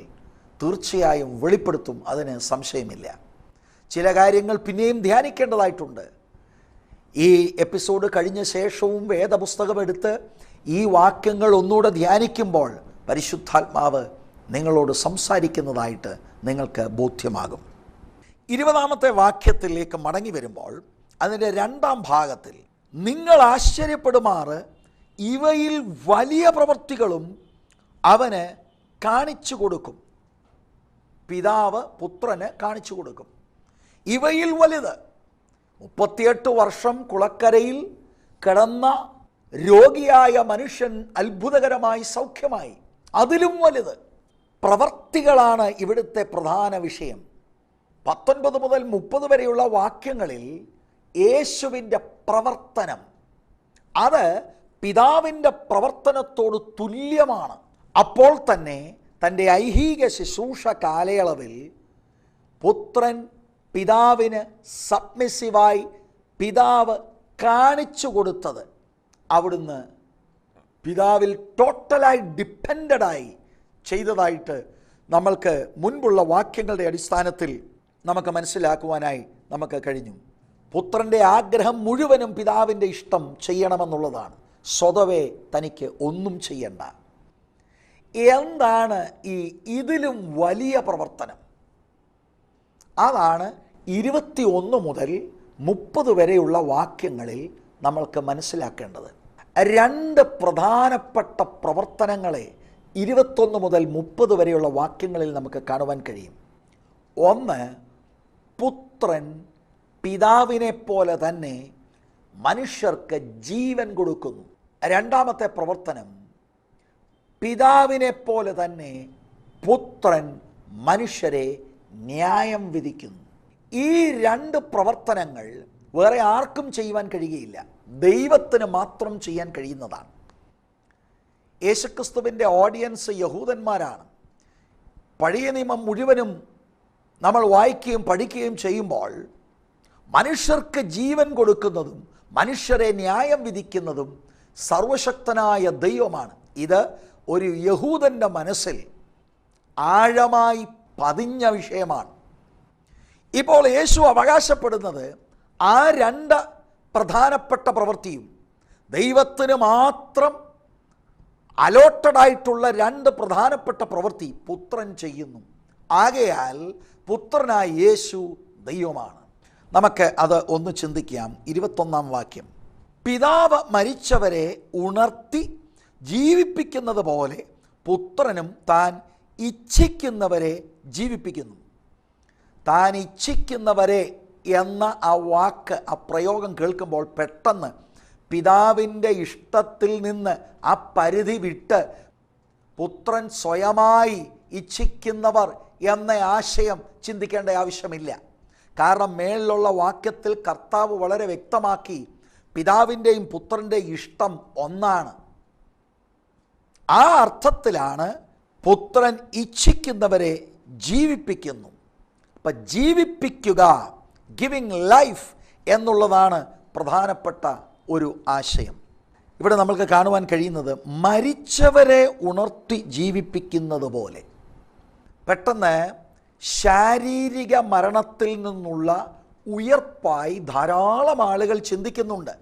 തീർച്ചയായും വെളിപ്പെടുത്തും, അതിന് സംശയമില്ല. ചില കാര്യങ്ങൾ പിന്നെയും ധ്യാനിക്കേണ്ടതായിട്ടുണ്ട്. ഈ എപ്പിസോഡ് കഴിഞ്ഞ ശേഷവും വേദപുസ്തകം എടുത്ത് ഈ വാക്യങ്ങൾ ഒന്നുകൂടെ ധ്യാനിക്കുമ്പോൾ പരിശുദ്ധാത്മാവ് നിങ്ങളോട് സംസാരിക്കുന്നതായിട്ട് നിങ്ങൾക്ക് ബോധ്യമാകും. 20-ാമത്തെ വാക്യത്തിലേക്ക് മടങ്ങി വരുമ്പോൾ അതിൻ്റെ 2-ാം ഭാഗത്തിൽ, നിങ്ങൾ ആശ്ചര്യപ്പെടുമാറ് ഇവയിൽ വലിയ പ്രവൃത്തികളും അവന് കാണിച്ചു കൊടുക്കും. പിതാവ് പുത്രന് കാണിച്ചു കൊടുക്കും. ഇവയിൽ വലുത് 38 വർഷം കുളക്കരയിൽ കിടന്ന രോഗിയായ മനുഷ്യൻ അത്ഭുതകരമായി സൗഖ്യമായി. അതിലും വലുത് പ്രവർത്തികളാണ് ഇവിടുത്തെ പ്രധാന വിഷയം. 19 മുതൽ 30 വരെയുള്ള വാക്യങ്ങളിൽ യേശുവിൻ്റെ പ്രവർത്തനം, അത് പിതാവിൻ്റെ പ്രവർത്തനത്തോട് തുല്യമാണ്. അപ്പോൾ തന്നെ തൻ്റെ ഐഹിക ശുശ്രൂഷ കാലയളവിൽ പുത്രൻ പിതാവിന് സബ്മിസീവായി പിതാവ് കാണിച്ചു കൊടുത്തത്, അവിടുന്ന് പിതാവിൽ ടോട്ടലായി ഡിപ്പെൻഡഡായി ചെയ്തതായിട്ട് നമ്മൾക്ക് മുൻപുള്ള വാക്യങ്ങളുടെ അടിസ്ഥാനത്തിൽ നമുക്ക് മനസ്സിലാക്കുവാനായി നമുക്ക് കഴിഞ്ഞു. പുത്രൻ്റെ ആഗ്രഹം മുഴുവനും പിതാവിൻ്റെ ഇഷ്ടം ചെയ്യണമെന്നുള്ളതാണ്. സ്വതവേ തനിക്ക് ഒന്നും ചെയ്യണ്ട. എന്താണ് ഇതിലും വലിയ പ്രവർത്തനം? അതാണ് 21 മുതൽ 30 വരെയുള്ള വാക്യങ്ങളിൽ നമ്മൾക്ക് മനസ്സിലാക്കേണ്ടത്. 2 പ്രധാനപ്പെട്ട പ്രവർത്തനങ്ങളെ 21 മുതൽ 30 വരെയുള്ള വാക്യങ്ങളിൽ നമുക്ക് കാണുവാൻ കഴിയും. ഒന്ന്, പുത്രൻ പിതാവിനെ പോലെ തന്നെ മനുഷ്യർക്ക് ജീവൻ കൊടുക്കുന്നു. 2-ാമത്തെ പ്രവർത്തനം, പിതാവിനെ പോലെ തന്നെ പുത്രൻ മനുഷ്യരെ ന്യായം വിധിക്കുന്നു. ഈ 2 പ്രവർത്തനങ്ങൾ വേറെ ആർക്കും ചെയ്യുവാൻ കഴിയുകയില്ല, ദൈവത്തിന് മാത്രം ചെയ്യാൻ കഴിയുന്നതാണ്. യേശുക്രിസ്തുവിൻ്റെ ഓഡിയൻസ് യഹൂദന്മാരാണ്. പഴയ നിയമം മുഴുവനും നമ്മൾ വായിക്കുകയും പഠിക്കുകയും ചെയ്യുമ്പോൾ മനുഷ്യർക്ക് ജീവൻ കൊടുക്കുന്നതും മനുഷ്യരെ ന്യായം വിധിക്കുന്നതും സർവശക്തനായ ദൈവമാണ്. ഇത് ഒരു യഹൂദൻ്റെ മനസ്സിൽ ആഴമായി പതിഞ്ഞ വിഷയമാണ്. ഇപ്പോൾ യേശു അവകാശപ്പെടുന്നത് ആ 2 പ്രധാനപ്പെട്ട പ്രവൃത്തിയും ദൈവത്തിന് മാത്രം അലോട്ടഡായിട്ടുള്ള രണ്ട് പ്രധാനപ്പെട്ട പ്രവൃത്തി പുത്രൻ ചെയ്യുന്നു. ആകയാൽ പുത്രനായ യേശു ദൈവമാണ്. നമുക്ക് അത് ഒന്ന് ചിന്തിക്കാം. 21 വാക്യം, പിതാവ് മരിച്ചവരെ ഉണർത്തി ജീവിപ്പിക്കുന്നത് പോലെ പുത്രനും താൻ ഇച്ഛിക്കുന്നവരെ ജീവിപ്പിക്കുന്നു. താൻ ഇച്ഛിക്കുന്നവരെ എന്ന ആ വാക്ക്, ആ പ്രയോഗം കേൾക്കുമ്പോൾ പെട്ടെന്ന് പിതാവിൻ്റെ ഇഷ്ടത്തിൽ നിന്ന് ആ പരിധി വിട്ട് പുത്രൻ സ്വയമായി ഇച്ഛിക്കുന്നവർ എന്ന ആശയം ചിന്തിക്കേണ്ട ആവശ്യമില്ല. കാരണം മേളിലുള്ള വാക്യത്തിൽ കർത്താവ് വളരെ വ്യക്തമാക്കി, പിതാവിൻ്റെയും പുത്രൻ്റെയും ഇഷ്ടം ഒന്നാണ്. ആ അർത്ഥത്തിലാണ് പുത്രൻ ഇച്ഛിക്കുന്നവരെ ജീവിപ്പിക്കുന്നു. അപ്പം ജീവിപ്പിക്കുക, ഗിവിങ് ലൈഫ് എന്നുള്ളതാണ് പ്രധാനപ്പെട്ട ഒരു ആശയം. ഇവിടെ നമ്മൾക്ക് കാണുവാൻ കഴിയുന്നത് മരിച്ചവരെ ഉണർത്തി ജീവിപ്പിക്കുന്നത് പോലെ. പെട്ടെന്ന് ശാരീരിക മരണത്തിൽ നിന്നുള്ള ഉയർപ്പായി ധാരാളം ആളുകൾ ചിന്തിക്കുന്നുണ്ട്.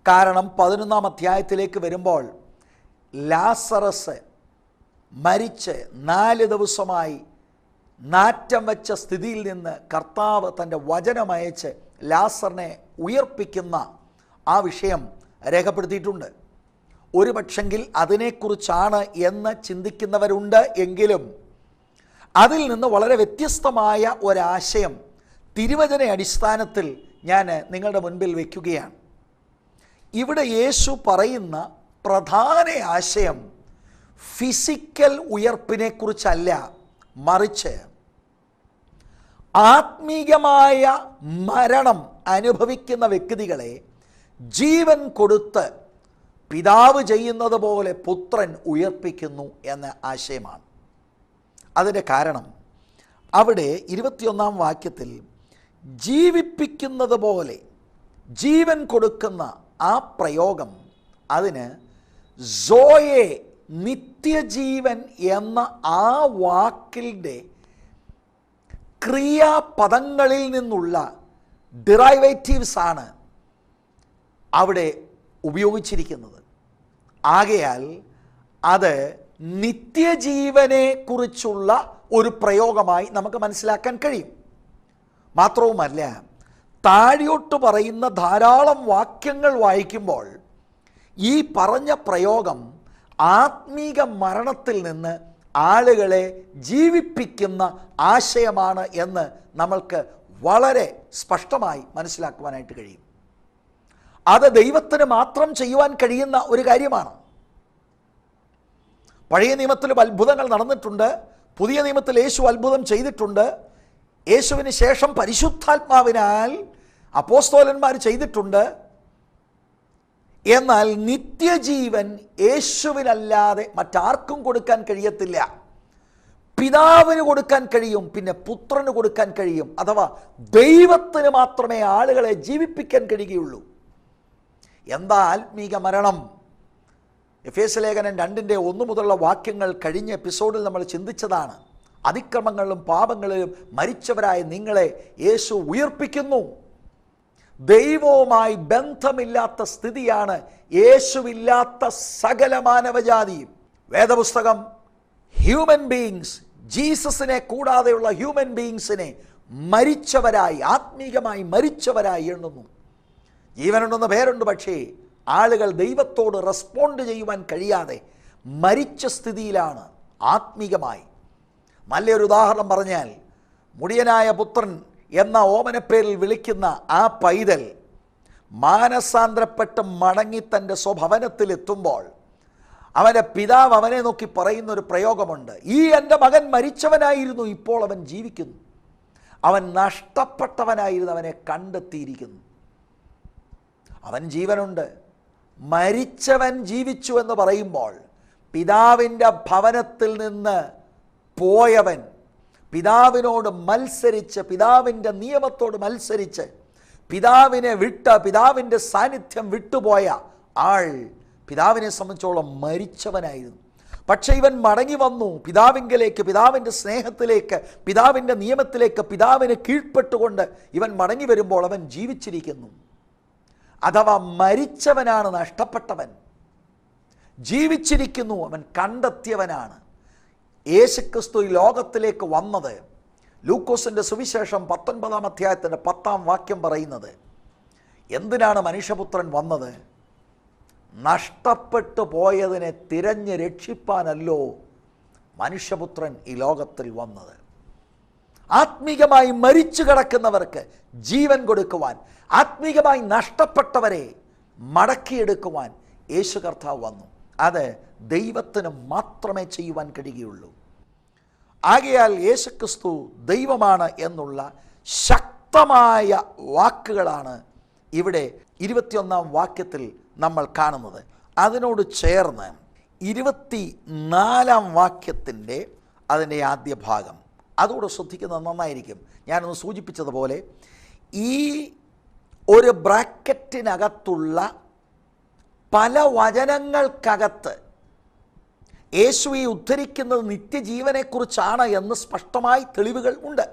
കാരണം 11 അധ്യായത്തിലേക്ക് വരുമ്പോൾ ലാസറസ് മരിച്ച് 4 ദിവസമായി നാറ്റം വെച്ച സ്ഥിതിയിൽ നിന്ന് കർത്താവ് തൻ്റെ വചനമയച്ച് ലാസറിനെ ഉയർപ്പിക്കുന്ന ആ വിഷയം രേഖപ്പെടുത്തിയിട്ടുണ്ട്. ഒരു പക്ഷെങ്കിൽ അതിനെക്കുറിച്ചാണ് എന്ന് ചിന്തിക്കുന്നവരുണ്ട്. എങ്കിലും അതിൽ നിന്ന് വളരെ വ്യത്യസ്തമായ ഒരാശയം തിരുവചന അടിസ്ഥാനത്തിൽ ഞാൻ നിങ്ങളുടെ മുൻപിൽ വയ്ക്കുകയാണ്. ഇവിടെ യേശു പറയുന്ന പ്രധാന ആശയം ഫിസിക്കൽ ഉയർപ്പിനെക്കുറിച്ചല്ല, മറിച്ച് ആത്മീകമായ മരണം അനുഭവിക്കുന്ന വ്യക്തികളെ ജീവൻ കൊടുത്ത് പിതാവ് ചെയ്യുന്നത് പോലെ പുത്രൻ ഉയർപ്പിക്കുന്നു എന്ന ആശയമാണ്. അതിൻ്റെ കാരണം അവിടെ 21 വാക്യത്തിൽ ജീവിപ്പിക്കുന്നത് പോലെ ജീവൻ കൊടുക്കുന്ന ആ പ്രയോഗം, അതിന് സോയെ നിത്യജീവൻ എന്ന ആ വാക്കിൻ്റെ ക്രിയാപദങ്ങളിൽ നിന്നുള്ള ഡിറൈവേറ്റീവ്സ് ആണ് അവിടെ ഉപയോഗിച്ചിരിക്കുന്നത്. ആകയാൽ അത് നിത്യജീവനെ കുറിച്ചുള്ള ഒരു പ്രയോഗമായി നമുക്ക് മനസ്സിലാക്കാൻ കഴിയും. മാത്രവുമല്ല, താഴോട്ട് പറയുന്ന ധാരാളം വാക്യങ്ങൾ വായിക്കുമ്പോൾ ഈ പറഞ്ഞ പ്രയോഗം ആത്മീക മരണത്തിൽ നിന്ന് ആളുകളെ ജീവിപ്പിക്കുന്ന ആശയമാണ് എന്ന് നമ്മൾക്ക് വളരെ സ്പഷ്ടമായി മനസ്സിലാക്കുവാനായിട്ട് കഴിയും. അത് ദൈവത്തിന് മാത്രം ചെയ്യുവാൻ കഴിയുന്ന ഒരു കാര്യമാണ്. പഴയ നിയമത്തിലും അത്ഭുതങ്ങൾ നടന്നിട്ടുണ്ട്. പുതിയ നിയമത്തിൽ യേശു അത്ഭുതം ചെയ്തിട്ടുണ്ട്. യേശുവിന് ശേഷം പരിശുദ്ധാത്മാവിനാൽ അപ്പോസ്തലന്മാർ ചെയ്തിട്ടുണ്ട്. എന്നാൽ നിത്യജീവൻ യേശുവിനല്ലാതെ മറ്റാർക്കും കൊടുക്കാൻ കഴിയത്തില്ല. പിതാവിന് കൊടുക്കാൻ കഴിയും, പിന്നെ പുത്രന് കൊടുക്കാൻ കഴിയും. അഥവാ ദൈവത്തിന് മാത്രമേ ആളുകളെ ജീവിപ്പിക്കാൻ കഴിയുകയുള്ളൂ. എന്താ ആത്മീക മരണം? എഫേസ്യ ലേഖനം 2:1 മുതലുള്ള വാക്യങ്ങൾ കഴിഞ്ഞ എപ്പിസോഡിൽ നമ്മൾ ചിന്തിച്ചതാണ്. അതിക്രമങ്ങളിലും പാപങ്ങളിലും മരിച്ചവരായ നിങ്ങളെ യേശു ഉയർപ്പിക്കുന്നു. ദൈവവുമായി ബന്ധമില്ലാത്ത സ്ഥിതിയാണ് യേശുവില്ലാത്ത സകല മാനവജാതിയും. വേദപുസ്തകം ഹ്യൂമൻ ബീയിങ്സ്, ജീസസിനെ കൂടാതെയുള്ള ഹ്യൂമൻ ബീയിങ്സിനെ മരിച്ചവരായി, ആത്മീകമായി മരിച്ചവരായി എണ്ണുന്നു. ജീവനുണ്ടെന്ന പേരുണ്ട്, പക്ഷേ ആളുകൾ ദൈവത്തോട് റെസ്പോണ്ട് ചെയ്യുവാൻ കഴിയാതെ മരിച്ച സ്ഥിതിയിലാണ് ആത്മീകമായി. നല്ലൊരു ഉദാഹരണം പറഞ്ഞാൽ, മുടിയനായ പുത്രൻ എന്ന ഓമനപ്പേരിൽ വിളിക്കുന്ന ആ പൈതൽ മാനസാന്തരപ്പെട്ട് മടങ്ങി തൻ്റെ സ്വഭവനത്തിലെത്തുമ്പോൾ അവൻ്റെ പിതാവ് അവനെ നോക്കി പറയുന്നൊരു പ്രയോഗമുണ്ട്. ഈ എൻ്റെ മകൻ മരിച്ചവനായിരുന്നു, ഇപ്പോൾ അവൻ ജീവിക്കുന്നു. അവൻ നഷ്ടപ്പെട്ടവനായിരുന്നു, അവനെ കണ്ടെത്തിയിരിക്കുന്നു. അവൻ ജീവനുണ്ട്. മരിച്ചവൻ ജീവിച്ചു എന്ന് പറയുമ്പോൾ പിതാവിൻ്റെ ഭവനത്തിൽ നിന്ന് പോയവൻ, പിതാവിനോട് മത്സരിച്ച്, പിതാവിൻ്റെ നിയമത്തോട് മത്സരിച്ച്, പിതാവിനെ വിട്ട്, പിതാവിൻ്റെ സാന്നിധ്യം വിട്ടുപോയ ആൾ പിതാവിനെ സംബന്ധിച്ചോളം മരിച്ചവനായിരുന്നു. പക്ഷേ ഇവൻ മടങ്ങി വന്നു പിതാവിങ്കലേക്ക്, പിതാവിൻ്റെ സ്നേഹത്തിലേക്ക്, പിതാവിൻ്റെ നിയമത്തിലേക്ക്, പിതാവിന് കീഴ്പ്പെട്ടുകൊണ്ട് ഇവൻ മടങ്ങി വരുമ്പോൾ അവൻ ജീവിച്ചിരിക്കുന്നു. അഥവാ മരിച്ചവനാണ് നഷ്ടപ്പെട്ടവൻ, ജീവിച്ചിരിക്കുന്നു അവൻ കണ്ടെത്തിയവനാണ്. യേശുക്രിസ്തു ഈ ലോകത്തിലേക്ക് വന്നത്, ലൂക്കോസിൻ്റെ സുവിശേഷം 19-ാം അധ്യായത്തിൻ്റെ 10-ാം വാക്യം പറയുന്നത്, എന്തിനാണ് മനുഷ്യപുത്രൻ വന്നത്? നഷ്ടപ്പെട്ടു പോയതിനെ തിരഞ്ഞ് രക്ഷിപ്പാനല്ലോ മനുഷ്യപുത്രൻ ഈ ലോകത്തിൽ വന്നത്. ആത്മീകമായി മരിച്ചു കിടക്കുന്നവർക്ക് ജീവൻ കൊടുക്കുവാൻ, ആത്മീകമായി നഷ്ടപ്പെട്ടവരെ മടക്കിയെടുക്കുവാൻ യേശു കർത്താവ് വന്നു. അത് ദൈവത്തിന് മാത്രമേ ചെയ്യുവാൻ കഴിയുകയുള്ളൂ. ആകയാൽ യേശുക്രിസ്തു ദൈവമാണ് എന്നുള്ള ശക്തമായ വാക്കുകളാണ് ഇവിടെ 21-ാം വാക്യത്തിൽ നമ്മൾ കാണുന്നത്. അതിനോട് ചേർന്ന് 24-ാം വാക്യത്തിൻ്റെ അതിൻ്റെ ആദ്യ ഭാഗം അതോടെ ശ്രദ്ധിക്കുന്നത് നന്നായിരിക്കും. ഞാനൊന്ന് സൂചിപ്പിച്ചതുപോലെ ഈ ഒരു ബ്രാക്കറ്റിനകത്തുള്ള പല വചനങ്ങൾക്കകത്ത് യേശു ഈ ഉദ്ധരിക്കുന്നത് നിത്യജീവനെക്കുറിച്ചാണ് എന്ന് സ്പഷ്ടമായി തെളിവുകൾ ഉണ്ട്.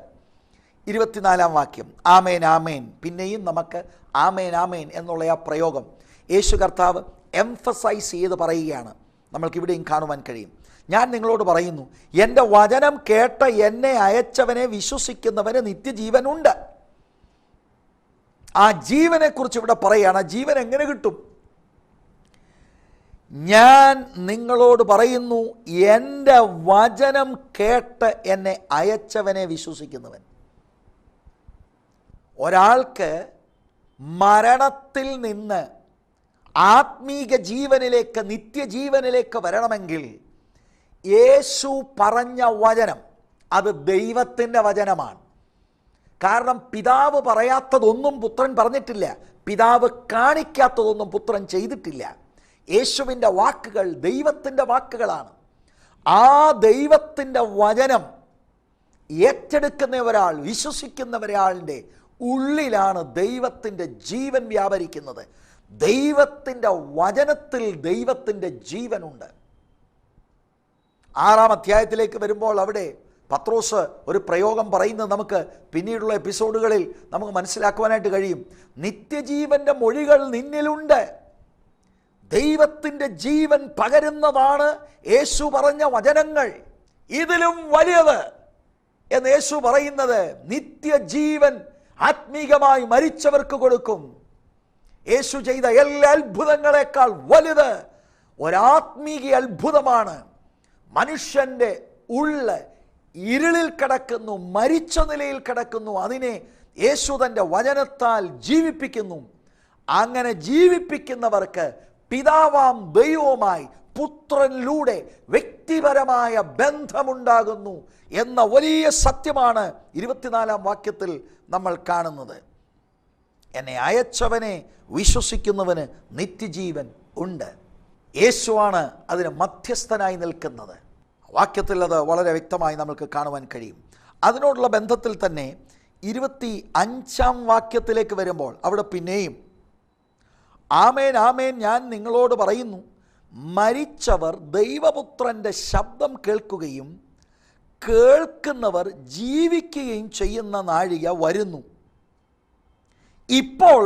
24-ാം വാക്യം, ആമേൻ ആമേൻ. പിന്നെയും നമുക്ക് ആമേൻ ആമേൻ എന്നുള്ള ആ പ്രയോഗം യേശു കർത്താവ് എംഫസൈസ് ചെയ്ത് പറയുകയാണ്. നമ്മൾക്കിവിടെയും കാണുവാൻ കഴിയും. ഞാൻ നിങ്ങളോട് പറയുന്നു, എൻ്റെ വചനം കേട്ട എന്നെ അയച്ചവനെ വിശ്വസിക്കുന്നവന് നിത്യജീവനുണ്ട്. ആ ജീവനെക്കുറിച്ച് ഇവിടെ പറയുകയാണ്. ആ ജീവൻ എങ്ങനെ കിട്ടും? ഞാൻ നിങ്ങളോട് പറയുന്നു, എൻ്റെ വചനം കേട്ട് എന്നെ അയച്ചവനെ വിശ്വസിക്കുന്നവൻ. ഒരാൾക്ക് മരണത്തിൽ നിന്ന് ആത്മീക ജീവനിലേക്ക്, നിത്യജീവനിലേക്ക് വരണമെങ്കിൽ യേശു പറഞ്ഞ വചനം അത് ദൈവത്തിൻ്റെ വചനമാണ്. കാരണം പിതാവ് പറയാത്തതൊന്നും പുത്രൻ പറഞ്ഞിട്ടില്ല, പിതാവ് കാണിക്കാത്തതൊന്നും പുത്രൻ ചെയ്തിട്ടില്ല. യേശുവിൻ്റെ വാക്കുകൾ ദൈവത്തിൻ്റെ വാക്കുകളാണ്. ആ ദൈവത്തിൻ്റെ വചനം ഏറ്റെടുക്കുന്ന ഒരാൾ, വിശ്വസിക്കുന്ന ഒരാളിൻ്റെ ഉള്ളിലാണ് ദൈവത്തിൻ്റെ ജീവൻ വ്യാപരിക്കുന്നത്. ദൈവത്തിൻ്റെ വചനത്തിൽ ദൈവത്തിൻ്റെ ജീവനുണ്ട്. 6-ാം അധ്യായത്തിലേക്ക് വരുമ്പോൾ അവിടെ പത്രോസ് ഒരു പ്രയോഗം പറയുന്നത് നമുക്ക് പിന്നീടുള്ള എപ്പിസോഡുകളിൽ നമുക്ക് മനസ്സിലാക്കുവാനായിട്ട് കഴിയും. നിത്യജീവൻ്റെ മൊഴികൾ നിന്നിലുണ്ട്. ദൈവത്തിൻ്റെ ജീവൻ പകരുന്നതാണ് യേശു പറഞ്ഞ വചനങ്ങൾ. ഇതിലും വലിയത് എന്ന് യേശു പറയുന്നത് നിത്യജീവൻ ആത്മീകമായി മരിച്ചവർക്ക് കൊടുക്കും. യേശു ചെയ്ത എല്ലാ അത്ഭുതങ്ങളെക്കാൾ വലുത് ഒരാത്മീക അത്ഭുതമാണ്. മനുഷ്യൻ്റെ ഉള്ള് ഇരുളിൽ കിടക്കുന്നു, മരിച്ച നിലയിൽ കിടക്കുന്നു, അതിനെ യേശു തൻ്റെ വചനത്താൽ ജീവിപ്പിക്കുന്നു. അങ്ങനെ ജീവിപ്പിക്കുന്നവർക്ക് പിതാവാം ദൈവവുമായി പുത്രനിലൂടെ വ്യക്തിപരമായ ബന്ധമുണ്ടാകുന്നു എന്ന വലിയ സത്യമാണ് 24-ാം വാക്യത്തിൽ നമ്മൾ കാണുന്നത്. എന്നെ അയച്ചവനെ വിശ്വസിക്കുന്നവന് നിത്യജീവൻ ഉണ്ട്. യേശുവാണ് അതിന് മധ്യസ്ഥനായി നിൽക്കുന്നത്. വാക്യത്തിൽ അത് വളരെ വ്യക്തമായി നമുക്ക് കാണുവാൻ കഴിയും. അതിനോടുള്ള ബന്ധത്തിൽ തന്നെ 25-ാം വാക്യത്തിലേക്ക് വരുമ്പോൾ അവിടെ പിന്നെയും ആമേൻ ആമേൻ ഞാൻ നിങ്ങളോട് പറയുന്നു, മരിച്ചവർ ദൈവപുത്രൻ്റെ ശബ്ദം കേൾക്കുകയും കേൾക്കുന്നവർ ജീവിക്കുകയും ചെയ്യുന്ന നാഴിക വരുന്നു, ഇപ്പോൾ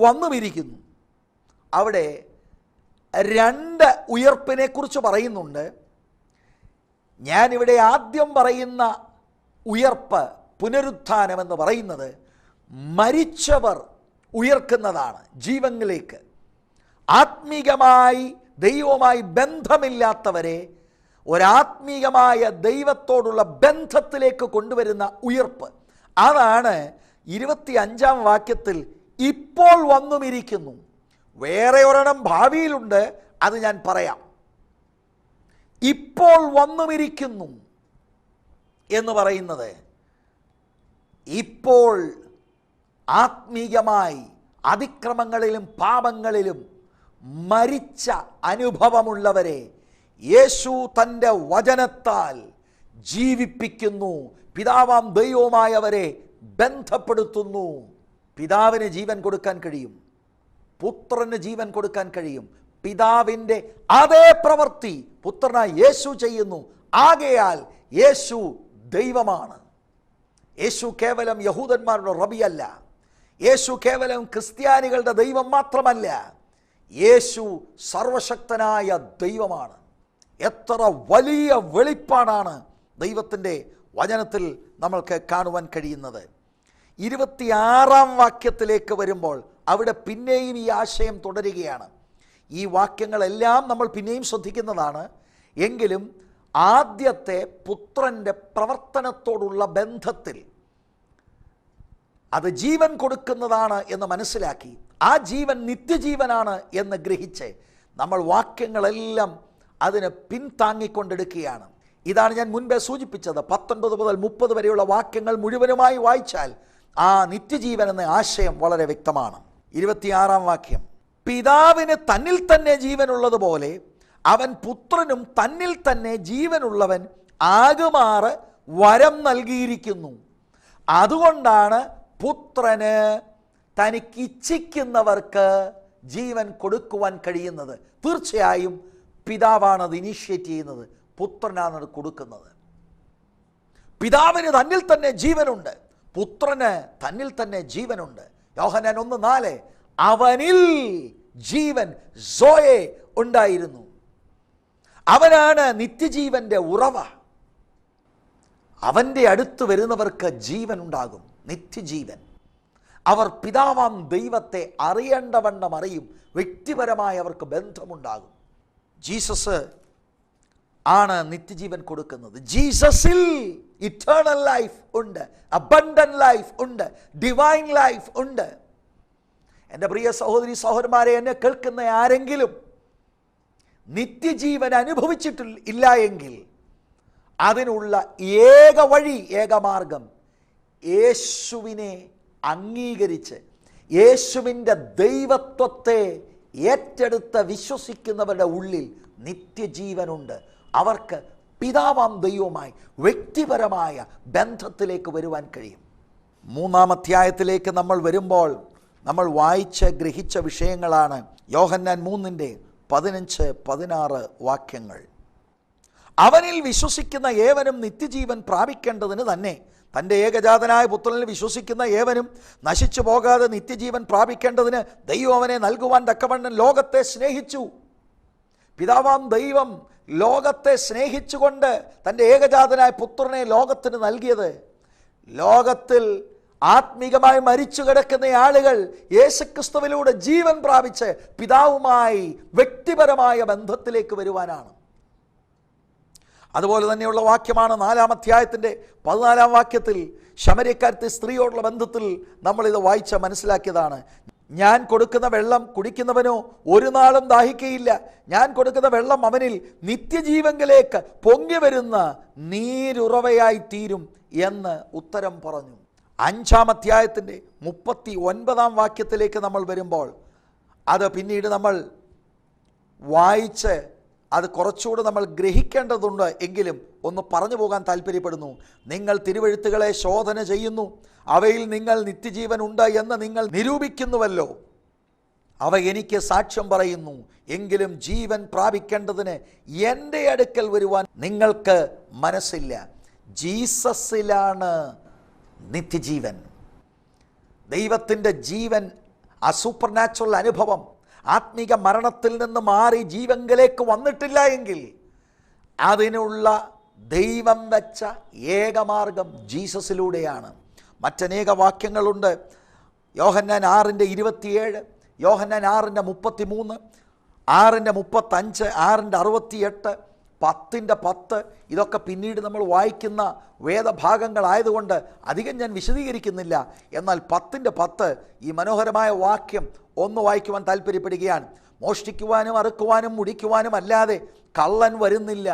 വന്നുമിരിക്കുന്നു. അവിടെ 2 ഉയർപ്പിനെ കുറിച്ച് പറയുന്നുണ്ട്. ഞാനിവിടെ ആദ്യം പറയുന്ന ഉയർപ്പ്, പുനരുത്ഥാനം എന്ന് പറയുന്നത് മരിച്ചവർ ഉയർക്കുന്നതാണ് ജീവനിലേക്ക്. ആത്മീകമായി ദൈവവുമായി ബന്ധമില്ലാത്തവരെ ഒരാത്മീകമായ ദൈവത്തോടുള്ള ബന്ധത്തിലേക്ക് കൊണ്ടുവരുന്ന ഉയർപ്പ്, അതാണ് 25-ാം വാക്യത്തിൽ ഇപ്പോൾ വന്നുമിരിക്കുന്നു. വേറെ ഒരെണ്ണം ഭാവിയിലുണ്ട്, അത് ഞാൻ പറയാം. ഇപ്പോൾ വന്നുമിരിക്കുന്നു എന്ന് പറയുന്നത് ഇപ്പോൾ ആത്മീയമായി അതിക്രമങ്ങളിലും പാപങ്ങളിലും മരിച്ച അനുഭവമുള്ളവരെ യേശു തൻ്റെ വചനത്താൽ ജീവിപ്പിക്കുന്നു. പിതാവാം ദൈവവുമായവരെ ബന്ധപ്പെടുത്തുന്നു. പിതാവിന് ജീവൻ കൊടുക്കാൻ കഴിയും, പുത്രന് ജീവൻ കൊടുക്കാൻ കഴിയും. പിതാവിൻ്റെ അതേ പ്രവൃത്തി പുത്രനായ യേശു ചെയ്യുന്നു. ആകയാൽ യേശു ദൈവമാണ്. യേശു കേവലം യഹൂദന്മാരുടെ റബിയല്ല. യേശു കേവലം ക്രിസ്ത്യാനികളുടെ ദൈവം മാത്രമല്ല, യേശു സർവശക്തനായ ദൈവമാണ്. എത്ര വലിയ വെളിപ്പാടാണ് ദൈവത്തിൻ്റെ വചനത്തിൽ നമ്മൾക്ക് കാണുവാൻ കഴിയുന്നത്. 26-ാം വാക്യത്തിലേക്ക് വരുമ്പോൾ അവിടെ പിന്നെയും ഈ ആശയം തുടരുകയാണ്. ഈ വാക്യങ്ങളെല്ലാം നമ്മൾ പിന്നെയും ശ്രദ്ധിക്കുന്നതാണ്. എങ്കിലും ആദ്യത്തെ പുത്രൻ്റെ പ്രവർത്തനത്തോടുള്ള ബന്ധത്തിൽ അത് ജീവൻ കൊടുക്കുന്നതാണ് എന്ന് മനസ്സിലാക്കി, ആ ജീവൻ നിത്യജീവനാണ് എന്ന് ഗ്രഹിച്ച് നമ്മൾ വാക്യങ്ങളെല്ലാം അതിന് പിന്താങ്ങിക്കൊണ്ടെടുക്കുകയാണ്. ഇതാണ് ഞാൻ മുൻപേ സൂചിപ്പിച്ചത്. 19 മുതൽ 30 വരെയുള്ള വാക്യങ്ങൾ മുഴുവനുമായി വായിച്ചാൽ ആ നിത്യജീവൻ എന്ന ആശയം വളരെ വ്യക്തമാണ്. 26-ാം വാക്യം, പിതാവിന് തന്നിൽ തന്നെ ജീവനുള്ളതുപോലെ അവൻ പുത്രനും തന്നിൽ തന്നെ ജീവനുള്ളവൻ ആകുമാറ് വരം നൽകിയിരിക്കുന്നു. അതുകൊണ്ടാണ് പുത്രന് തനിക്കിച്ഛിക്കുന്നവർക്ക് ജീവൻ കൊടുക്കുവാൻ കഴിയുന്നത്. തീർച്ചയായും പിതാവാണത് ഇനീഷ്യേറ്റ് ചെയ്യുന്നത്, പുത്രനാണത് കൊടുക്കുന്നത്. പിതാവിന് തന്നിൽ തന്നെ ജീവനുണ്ട്, പുത്രന് തന്നിൽ തന്നെ ജീവനുണ്ട്. യോഹന്നാൻ 1:4, അവനിൽ ജീവൻ സോയെ ഉണ്ടായിരുന്നു. അവനാണ് നിത്യജീവന്റെ ഉറവ. അവൻ്റെ അടുത്ത് വരുന്നവർക്ക് ജീവൻ ഉണ്ടാകും, നിത്യജീവൻ. അവർ പിതാവാം ദൈവത്തെ അറിയേണ്ടവണ്ണം അറിയും. വ്യക്തിപരമായി അവർക്ക് ബന്ധമുണ്ടാകും. ജീസസ് ആണ് നിത്യജീവൻ കൊടുക്കുന്നത്. ജീസസിൽ ഇറ്റേണൽ ലൈഫ് ഉണ്ട്, അബണ്ടന്റ് ലൈഫ് ഉണ്ട്, ഡിവൈൻ ലൈഫ് ഉണ്ട്. എൻ്റെ പ്രിയ സഹോദരി സഹോദരന്മാരെ, എന്നെ കേൾക്കുന്ന ആരെങ്കിലും നിത്യജീവൻ അനുഭവിച്ചിട്ടില്ല എങ്കിൽ അതിനുള്ള ഏക വഴി, ഏക മാർഗം യേശുവിനെ അംഗീകരിച്ച് യേശുവിൻ്റെ ദൈവത്വത്തെ ഏറ്റെടുത്ത് വിശ്വസിക്കുന്നവരുടെ ഉള്ളിൽ നിത്യജീവനുണ്ട്. അവർക്ക് പിതാവാം ദൈവവുമായി വ്യക്തിപരമായ ബന്ധത്തിലേക്ക് വരുവാൻ കഴിയും. 3-ാം അധ്യായത്തിലേക്ക് നമ്മൾ വരുമ്പോൾ നമ്മൾ വായിച്ച് ഗ്രഹിച്ച വിഷയങ്ങളാണ് യോഹന്നാൻ 3:15-16 വാക്യങ്ങൾ. അവനിൽ വിശ്വസിക്കുന്ന ഏവനും നിത്യജീവൻ പ്രാപിക്കേണ്ടതിന് തന്നെ തൻ്റെ ഏകജാതനായ പുത്രനിൽ വിശ്വസിക്കുന്ന ഏവനും നശിച്ചു പോകാതെ നിത്യജീവൻ പ്രാപിക്കേണ്ടതിന് ദൈവം അവനെ നൽകുവാൻ തക്കവണ്ണം ലോകത്തെ സ്നേഹിച്ചു. പിതാവാം ദൈവം ലോകത്തെ സ്നേഹിച്ചുകൊണ്ട് തൻ്റെ ഏകജാതനായ പുത്രനെ ലോകത്തിന് നൽകിയത്. ലോകത്തിൽ ആത്മീകമായി മരിച്ചു കിടക്കുന്ന ആളുകൾ യേശുക്രിസ്തുവിലൂടെ ജീവൻ പ്രാപിച്ച് പിതാവുമായി വ്യക്തിപരമായ ബന്ധത്തിലേക്ക് വരുവാനാണ്. അതുപോലെ തന്നെയുള്ള വാക്യമാണ് 4-ാം അധ്യായത്തിൻ്റെ 14-ാം വാക്യത്തിൽ ശമര്യക്കാരത്തെ സ്ത്രീയോടുള്ള ബന്ധത്തിൽ നമ്മളിത് വായിച്ച് മനസ്സിലാക്കിയതാണ്. ഞാൻ കൊടുക്കുന്ന വെള്ളം കുടിക്കുന്നവനോ ഒരു നാളും ദാഹിക്കയില്ല. ഞാൻ കൊടുക്കുന്ന വെള്ളം അവനിൽ നിത്യജീവങ്കിലേക്ക് പൊങ്ങി വരുന്ന നീരുറവയായി തീരും എന്ന് ഉത്തരം പറഞ്ഞു. 5-ാം അധ്യായത്തിൻ്റെ 39-ാം വാക്യത്തിലേക്ക് നമ്മൾ വരുമ്പോൾ അത് പിന്നീട് നമ്മൾ വായിച്ച് അത് കുറച്ചുകൂടെ നമ്മൾ ഗ്രഹിക്കേണ്ടതുണ്ട്. എങ്കിലും ഒന്ന് പറഞ്ഞു പോകാൻ താല്പര്യപ്പെടുന്നു. നിങ്ങൾ തിരുവെഴുത്തുകളെ ശോധന ചെയ്യുന്നു, അവയിൽ നിങ്ങൾ നിത്യജീവൻ ഉണ്ട് എന്ന് നിങ്ങൾ നിരൂപിക്കുന്നുവല്ലോ. അവ എനിക്ക് സാക്ഷ്യം പറയുന്നു. എങ്കിലും ജീവൻ പ്രാപിക്കേണ്ടതിന് എൻ്റെ അടുക്കൽ വരുവാൻ നിങ്ങൾക്ക് മനസ്സില്ല. ജീസസിലാണ് നിത്യജീവൻ. ദൈവത്തിൻ്റെ ജീവൻ, ആ സൂപ്പർ നാച്ചുറൽ അനുഭവം ആത്മീക മരണത്തിൽ നിന്ന് മാറി ജീവങ്കിലേക്ക് വന്നിട്ടില്ല എങ്കിൽ അതിനുള്ള ദൈവം വെച്ച ഏകമാർഗം ജീസസിലൂടെയാണ്. മറ്റനേക വാക്യങ്ങളുണ്ട്. യോഹന്നാൻ 6:27, യോഹന്നാൻ 6:33, 6:35, 6:68, 10:10. ഇതൊക്കെ പിന്നീട് നമ്മൾ വായിക്കുന്ന വേദഭാഗങ്ങളായതുകൊണ്ട് അധികം ഞാൻ വിശദീകരിക്കുന്നില്ല. എന്നാൽ 10:10 ഈ മനോഹരമായ വാക്യം ഒന്ന് വായിക്കുവാൻ താല്പര്യപ്പെടുകയാണ്. മോഷ്ടിക്കുവാനും അറുക്കുവാനും മുടിക്കുവാനും അല്ലാതെ കള്ളൻ വരുന്നില്ല,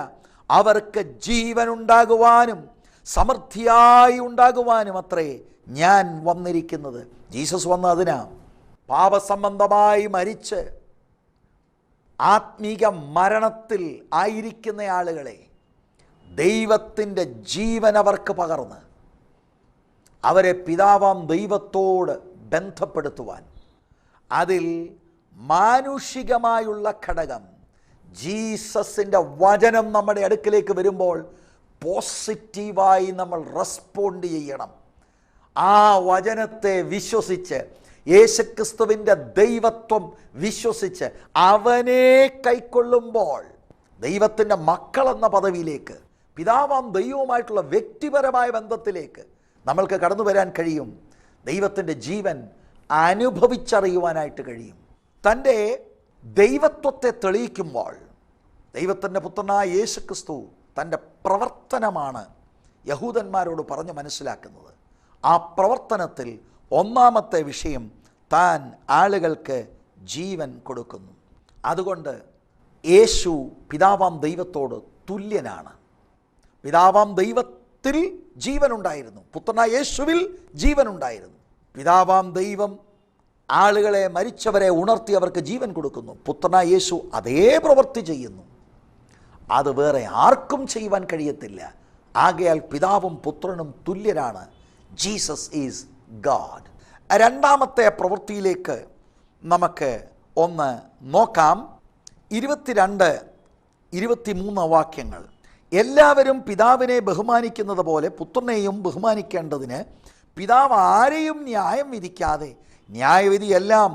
അവർക്ക് ജീവൻ ഉണ്ടാകുവാനും സമൃദ്ധിയായി ഉണ്ടാകുവാനും അത്രേ ഞാൻ വന്നിരിക്കുന്നത്. ജീസസ് വന്ന അതിനാ. പാപസംബന്ധമായി മരിച്ച് ആത്മീക മരണത്തിൽ ആയിരിക്കുന്ന ആളുകളെ ദൈവത്തിൻ്റെ ജീവൻ അവർക്ക് പകർന്ന് അവരെ പിതാവാം ദൈവത്തോട് ബന്ധപ്പെടുത്തുവാൻ, അതിൽ മാനുഷികമായുള്ള ഘടകം ജീസസിൻ്റെ വചനം നമ്മുടെ അടുക്കിലേക്ക് വരുമ്പോൾ പോസിറ്റീവായി നമ്മൾ റെസ്പോണ്ട് ചെയ്യണം. ആ വചനത്തെ വിശ്വസിച്ച്, യേശുക്രിസ്തുവിൻ്റെ ദൈവത്വം വിശ്വസിച്ച് അവനെ കൈക്കൊള്ളുമ്പോൾ ദൈവത്തിൻ്റെ മക്കളെന്ന പദവിയിലേക്ക്, പിതാവാം ദൈവവുമായിട്ടുള്ള വ്യക്തിപരമായ ബന്ധത്തിലേക്ക് നമ്മൾക്ക് കടന്നു വരാൻ കഴിയും. ദൈവത്തിൻ്റെ ജീവൻ അനുഭവിച്ചറിയുവാനായിട്ട് കഴിയും. തൻ്റെ ദൈവത്വത്തെ തെളിയിക്കുമ്പോൾ ദൈവത്തിൻ്റെ പുത്രനായ യേശുക്രിസ്തു തൻ്റെ പ്രവർത്തനമാണ് യഹൂദന്മാരോട് പറഞ്ഞ് മനസ്സിലാക്കുന്നത്. ആ പ്രവർത്തനത്തിൽ ഒന്നാമത്തെ വിഷയം, താൻ ആളുകൾക്ക് ജീവൻ കൊടുക്കുന്നു. അതുകൊണ്ട് യേശു പിതാവാം ദൈവത്തോട് തുല്യനാണ്. പിതാവാം ദൈവത്തിൽ ജീവനുണ്ടായിരുന്നു, പുത്രനായ യേശുവിൽ ജീവനുണ്ടായിരുന്നു. പിതാവാം ദൈവം ആളുകളെ, മരിച്ചവരെ ഉണർത്തി അവർക്ക് ജീവൻ കൊടുക്കുന്നു. പുത്രനായ യേശു അതേ പ്രവൃത്തി ചെയ്യുന്നു. അത് വേറെ ആർക്കും ചെയ്യുവാൻ കഴിയത്തില്ല. ആകയാൽ പിതാവും പുത്രനും തുല്യരാണ്. Jesus is God. രണ്ടാമത്തെ പ്രവൃത്തിയിലേക്ക് നമുക്ക് ഒന്ന് നോക്കാം. 22-23 വാക്യങ്ങൾ. എല്ലാവരും പിതാവിനെ ബഹുമാനിക്കുന്നത് പോലെ പുത്രനെയും ബഹുമാനിക്കേണ്ടതിന് പിതാവ് ആരെയും ന്യായം വിധിക്കാതെ ന്യായവിധിയെല്ലാം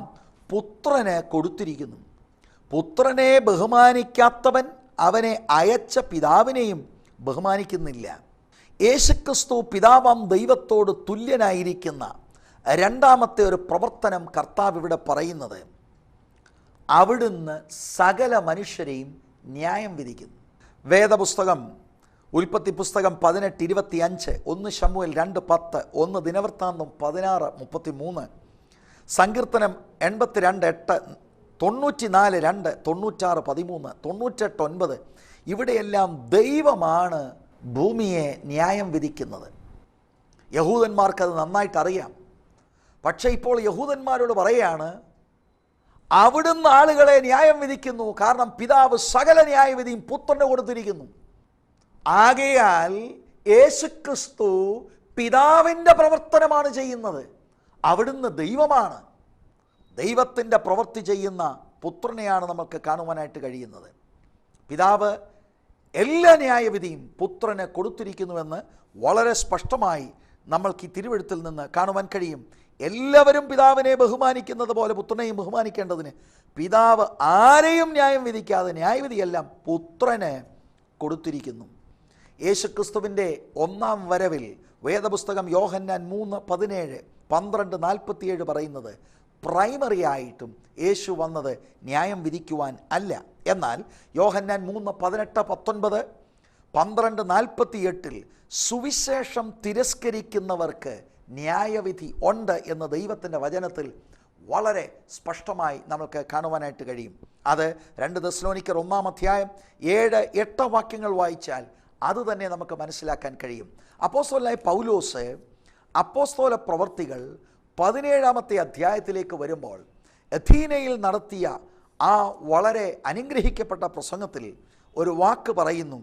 പുത്രന് കൊടുത്തിരിക്കുന്നു. പുത്രനെ ബഹുമാനിക്കാത്തവൻ അവനെ അയച്ച പിതാവിനെയും ബഹുമാനിക്കുന്നില്ല. യേശുക്രിസ്തു പിതാവാം ദൈവത്തോട് തുല്യനായിരിക്കുന്ന രണ്ടാമത്തെ ഒരു പ്രവർത്തനം കർത്താവ് ഇവിടെ പറയുന്നത്, അവിടുന്ന് സകല മനുഷ്യരെയും ന്യായം വിധിക്കുന്നു. വേദപുസ്തകം ഉൽപ്പത്തി പുസ്തകം 18:25, 1 ശമൂവേൽ 2:10, 1 ദിനവൃത്താന്തം 16:33, സങ്കീർത്തനം 82:8, 94:2, 96:13, 98:9. ഇവിടെയെല്ലാം ദൈവമാണ് ഭൂമിയെ ന്യായം വിധിക്കുന്നത്. യഹൂദന്മാർക്കത് നന്നായിട്ടറിയാം. പക്ഷേ ഇപ്പോൾ യഹൂദന്മാരോട് പറയുകയാണ്, അവിടുന്ന് ആളുകളെ ന്യായം വിധിക്കുന്നു. കാരണം പിതാവ് സകല ന്യായവിധിയും പുത്രന് കൊടുത്തിരിക്കുന്നു. ആകയാൽ യേശുക്രിസ്തു പിതാവിൻ്റെ പ്രവർത്തനമാണ് ചെയ്യുന്നത്. അവിടുന്ന് ദൈവമാണ്. ദൈവത്തിൻ്റെ പ്രവൃത്തി ചെയ്യുന്ന പുത്രനെയാണ് നമുക്ക് കാണുവാനായിട്ട് കഴിയുന്നത്. പിതാവ് എല്ലാ ന്യായവിധിയും പുത്രന് കൊടുത്തിരിക്കുന്നുവെന്ന് വളരെ സ്പഷ്ടമായി നമ്മൾക്ക് ഈ തിരുവെഴുത്തിൽ നിന്ന് കാണുവാൻ കഴിയും. എല്ലാവരും പിതാവിനെ ബഹുമാനിക്കുന്നത് പോലെ പുത്രനെയും ബഹുമാനിക്കേണ്ടതിന് പിതാവ് ആരെയും ന്യായം വിധിക്കാതെ ന്യായവിധിയെല്ലാം പുത്രന് കൊടുത്തിരിക്കുന്നു. യേശുക്രിസ്തുവിൻ്റെ ഒന്നാം വരവിൽ വേദപുസ്തകം യോഹന്നാൻ 3:17, 12:47 പറയുന്നത്, പ്രൈമറി ആയിട്ടും യേശു വന്നത് ന്യായം വിധിക്കുവാൻ അല്ല. എന്നാൽ യോഹന്നാൻ 3:18, 19, 12:48 സുവിശേഷം തിരസ്കരിക്കുന്നവർക്ക് ന്യായവിധി ഉണ്ട് എന്ന് ദൈവത്തിൻ്റെ വചനത്തിൽ വളരെ സ്പഷ്ടമായി നമുക്ക് കാണുവാനായിട്ട് കഴിയും. അത് 2 തെസ്സലോനിക്കർ 1-7-8 വാക്യങ്ങൾ വായിച്ചാൽ അത് തന്നെ നമുക്ക് മനസ്സിലാക്കാൻ കഴിയും. അപ്പോസ്തലനായ പൗലോസ് അപ്പോസ്തല പ്രവർത്തികൾ 17-ാമത്തെ അധ്യായത്തിലേക്ക് വരുമ്പോൾ അഥീനയിൽ നടത്തിയ ആ വളരെ അനുഗ്രഹിക്കപ്പെട്ട പ്രസംഗത്തിൽ ഒരു വാക്ക് പറയുന്നു.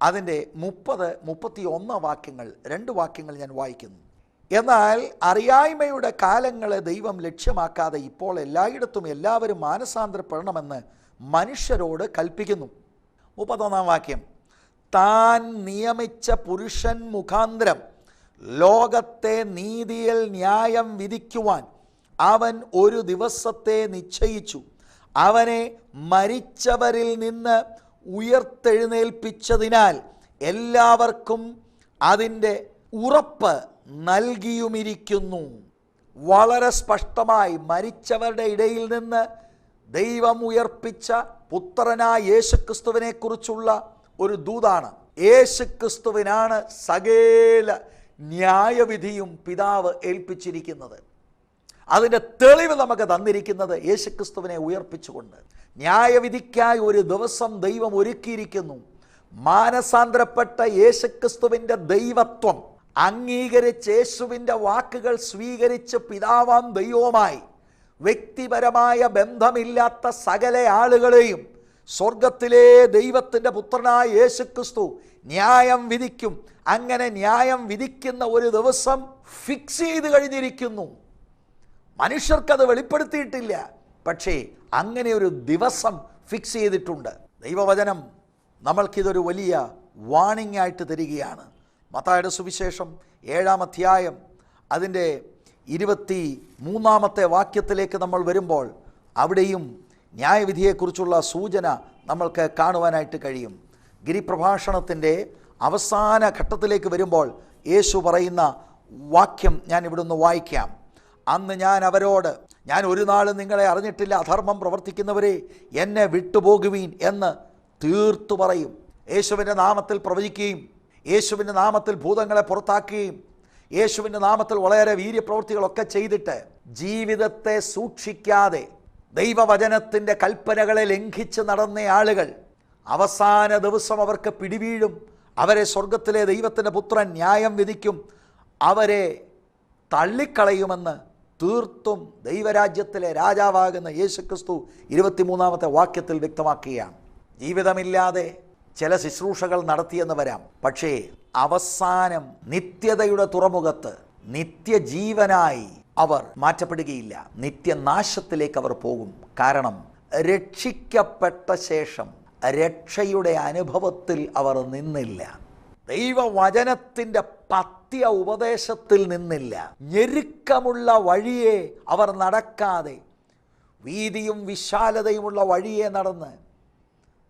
അതിൻ്റെ 30-31 വാക്യങ്ങൾ, 2 വാക്യങ്ങൾ ഞാൻ വായിക്കുന്നു. എന്നാൽ അറിയായ്മയുടെ കാലങ്ങളെ ദൈവം ലക്ഷ്യമാക്കാതെ ഇപ്പോൾ എല്ലായിടത്തും എല്ലാവരും മാനസാന്തരപ്പെടണമെന്ന് മനുഷ്യരോട് കൽപ്പിക്കുന്നു. 31 വാക്യം, താൻ നിയമിച്ച പുരുഷൻ മുഖാന്തരം ലോകത്തെ നീതിയിൽ ന്യായം വിധിക്കുവാൻ അവൻ ഒരു ദിവസത്തെ നിശ്ചയിച്ചു. അവനെ മരിച്ചവരിൽ നിന്ന് ഉയർത്തെഴുന്നേൽപ്പിച്ചതിനാൽ എല്ലാവർക്കും അതിൻ്റെ ഉറപ്പ് നൽകിയുമിരിക്കുന്നു. വളരെ സ്പഷ്ടമായി മരിച്ചവരുടെ ഇടയിൽ നിന്ന് ദൈവം ഉയർപ്പിച്ച പുത്രനായ യേശുക്രിസ്തുവിനെ കുറിച്ചുള്ള ഒരു ദൂതാണ്. യേശുക്രിസ്തുവിനാണ് സകല ന്യായവിധിയും പിതാവ് ഏൽപ്പിച്ചിരിക്കുന്നത്. അതിൻ്റെ തെളിവ് നമുക്ക് തന്നിരിക്കുന്നത് യേശുക്രിസ്തുവിനെ ഉയർപ്പിച്ചുകൊണ്ട്. ന്യായവിധിക്കായി ഒരു ദിവസം ദൈവം ഒരുക്കിയിരിക്കുന്നു. മാനസാന്തരപ്പെട്ട യേശുക്രിസ്തുവിൻ്റെ ദൈവത്വം അംഗീകരിച്ച് യേശുവിൻ്റെ വാക്കുകൾ സ്വീകരിച്ച് പിതാവാം ദൈവവുമായി വ്യക്തിപരമായ ബന്ധമില്ലാത്ത സകല ആളുകളെയും സ്വർഗത്തിലെ ദൈവത്തിൻ്റെ പുത്രനായ യേശുക്രിസ്തു ന്യായം വിധിക്കും. അങ്ങനെ ന്യായം വിധിക്കുന്ന ഒരു ദിവസം ഫിക്സ് ചെയ്ത് കഴിഞ്ഞിരിക്കുന്നു. മനുഷ്യർക്കത് വെളിപ്പെടുത്തിയിട്ടില്ല, പക്ഷേ അങ്ങനെ ഒരു ദിവസം ഫിക്സ് ചെയ്തിട്ടുണ്ട്. ദൈവവചനം നമ്മൾക്കിതൊരു വലിയ വാണിംഗ് ആയിട്ട് തരികയാണ്. മത്തായിയുടെ സുവിശേഷം 7-ാം അധ്യായം അതിൻ്റെ 23 വാക്യത്തിലേക്ക് നമ്മൾ വരുമ്പോൾ അവിടെയും ന്യായവിധിയെക്കുറിച്ചുള്ള സൂചന നമ്മൾക്ക് കാണുവാനായിട്ട് കഴിയും. ഗിരിപ്രഭാഷണത്തിൻ്റെ അവസാന ഘട്ടത്തിലേക്ക് വരുമ്പോൾ യേശു പറയുന്ന വാക്യം ഞാൻ ഇവിടുന്ന് വായിക്കാം. അന്ന് ഞാൻ അവരോട്, ഞാൻ ഒരു നാളും നിങ്ങളെ അറിഞ്ഞിട്ടില്ല, അധർമ്മം പ്രവർത്തിക്കുന്നവരെ എന്നെ വിട്ടുപോകുവീൻ എന്ന് തീർത്തു പറയും. യേശുവിൻ്റെ നാമത്തിൽ പ്രവചിക്കുകയും യേശുവിൻ്റെ നാമത്തിൽ ഭൂതങ്ങളെ പുറത്താക്കുകയും യേശുവിൻ്റെ നാമത്തിൽ വളരെ വീര്യപ്രവൃത്തികളൊക്കെ ചെയ്തിട്ട് ജീവിതത്തെ സൂക്ഷിക്കാതെ ദൈവവചനത്തിൻ്റെ കൽപ്പനകളെ ലംഘിച്ച് നടന്ന ആളുകൾ അവസാന ദിവസം അവർക്ക് പിടിവീഴും. അവരെ സ്വർഗത്തിലെ ദൈവത്തിൻ്റെ പുത്രൻ ന്യായം വിധിക്കും, അവരെ തള്ളിക്കളയുമെന്ന് തീർത്തും ദൈവരാജ്യത്തിലെ രാജാവാകുന്ന യേശുക്രിസ്തു 23 വാക്യത്തിൽ വ്യക്തമാക്കുകയാണ്. ജീവിതമില്ലാതെ ചില ശുശ്രൂഷകൾ നടത്തിയെന്ന് വരാം, പക്ഷേ അവസാനം നിത്യതയുടെ തുറമുഖത്ത് നിത്യജീവനായി അവർ മാറ്റപ്പെടുകയില്ല. നിത്യനാശത്തിലേക്ക് അവർ പോകും. കാരണം രക്ഷിക്കപ്പെട്ട ശേഷം രക്ഷയുടെ അനുഭവത്തിൽ അവർ നിന്നില്ല. ദൈവവചനത്തിൻ്റെ പത്യ ഉപദേശത്തിൽ നിന്നില്ല. ഞെരുക്കമുള്ള വഴിയെ അവർ നടക്കാതെ വീതിയും വിശാലതയുമുള്ള വഴിയെ നടന്ന്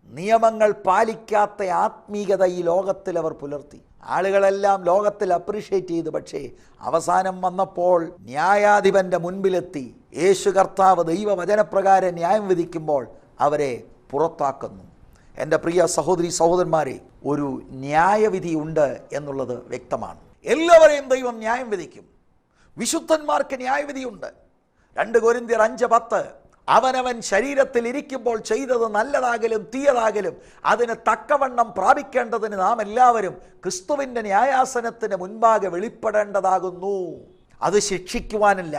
നിയമങ്ങൾ പാലിക്കാത്ത ആത്മീയത ഈ ലോകത്തിൽ അവർ പുലർത്തി. ആളുകളെല്ലാം ലോകത്തിൽ അപ്രീഷിയേറ്റ് ചെയ്തു. പക്ഷേ അവസാനം വന്നപ്പോൾ ന്യായാധിപൻ്റെ മുൻപിലെത്തി യേശു കർത്താവ് ദൈവവചനപ്രകാരം ന്യായം വിധിക്കുമ്പോൾ അവരെ പുറത്താക്കുന്നു. എൻ്റെ പ്രിയ സഹോദരി സഹോദരന്മാരെ, ഒരു ന്യായവിധി ഉണ്ട് എന്നുള്ളത് വ്യക്തമാണ്. എല്ലാവരെയും ദൈവം ന്യായം വിധിക്കും. വിശുദ്ധന്മാർക്ക് ന്യായവിധിയുണ്ട്. 2 കൊരിന്ത്യർ 5:10 അവനവൻ ശരീരത്തിൽ ഇരിക്കുമ്പോൾ ചെയ്തത് നല്ലതാകലും തീയതാകലും അതിന് തക്കവണ്ണം പ്രാപിക്കേണ്ടതിന് നാം എല്ലാവരും ക്രിസ്തുവിൻ്റെ ന്യായാസനത്തിന് മുൻപാകെ വെളിപ്പെടേണ്ടതാകുന്നു. അത് ശിക്ഷിക്കുവാനല്ല,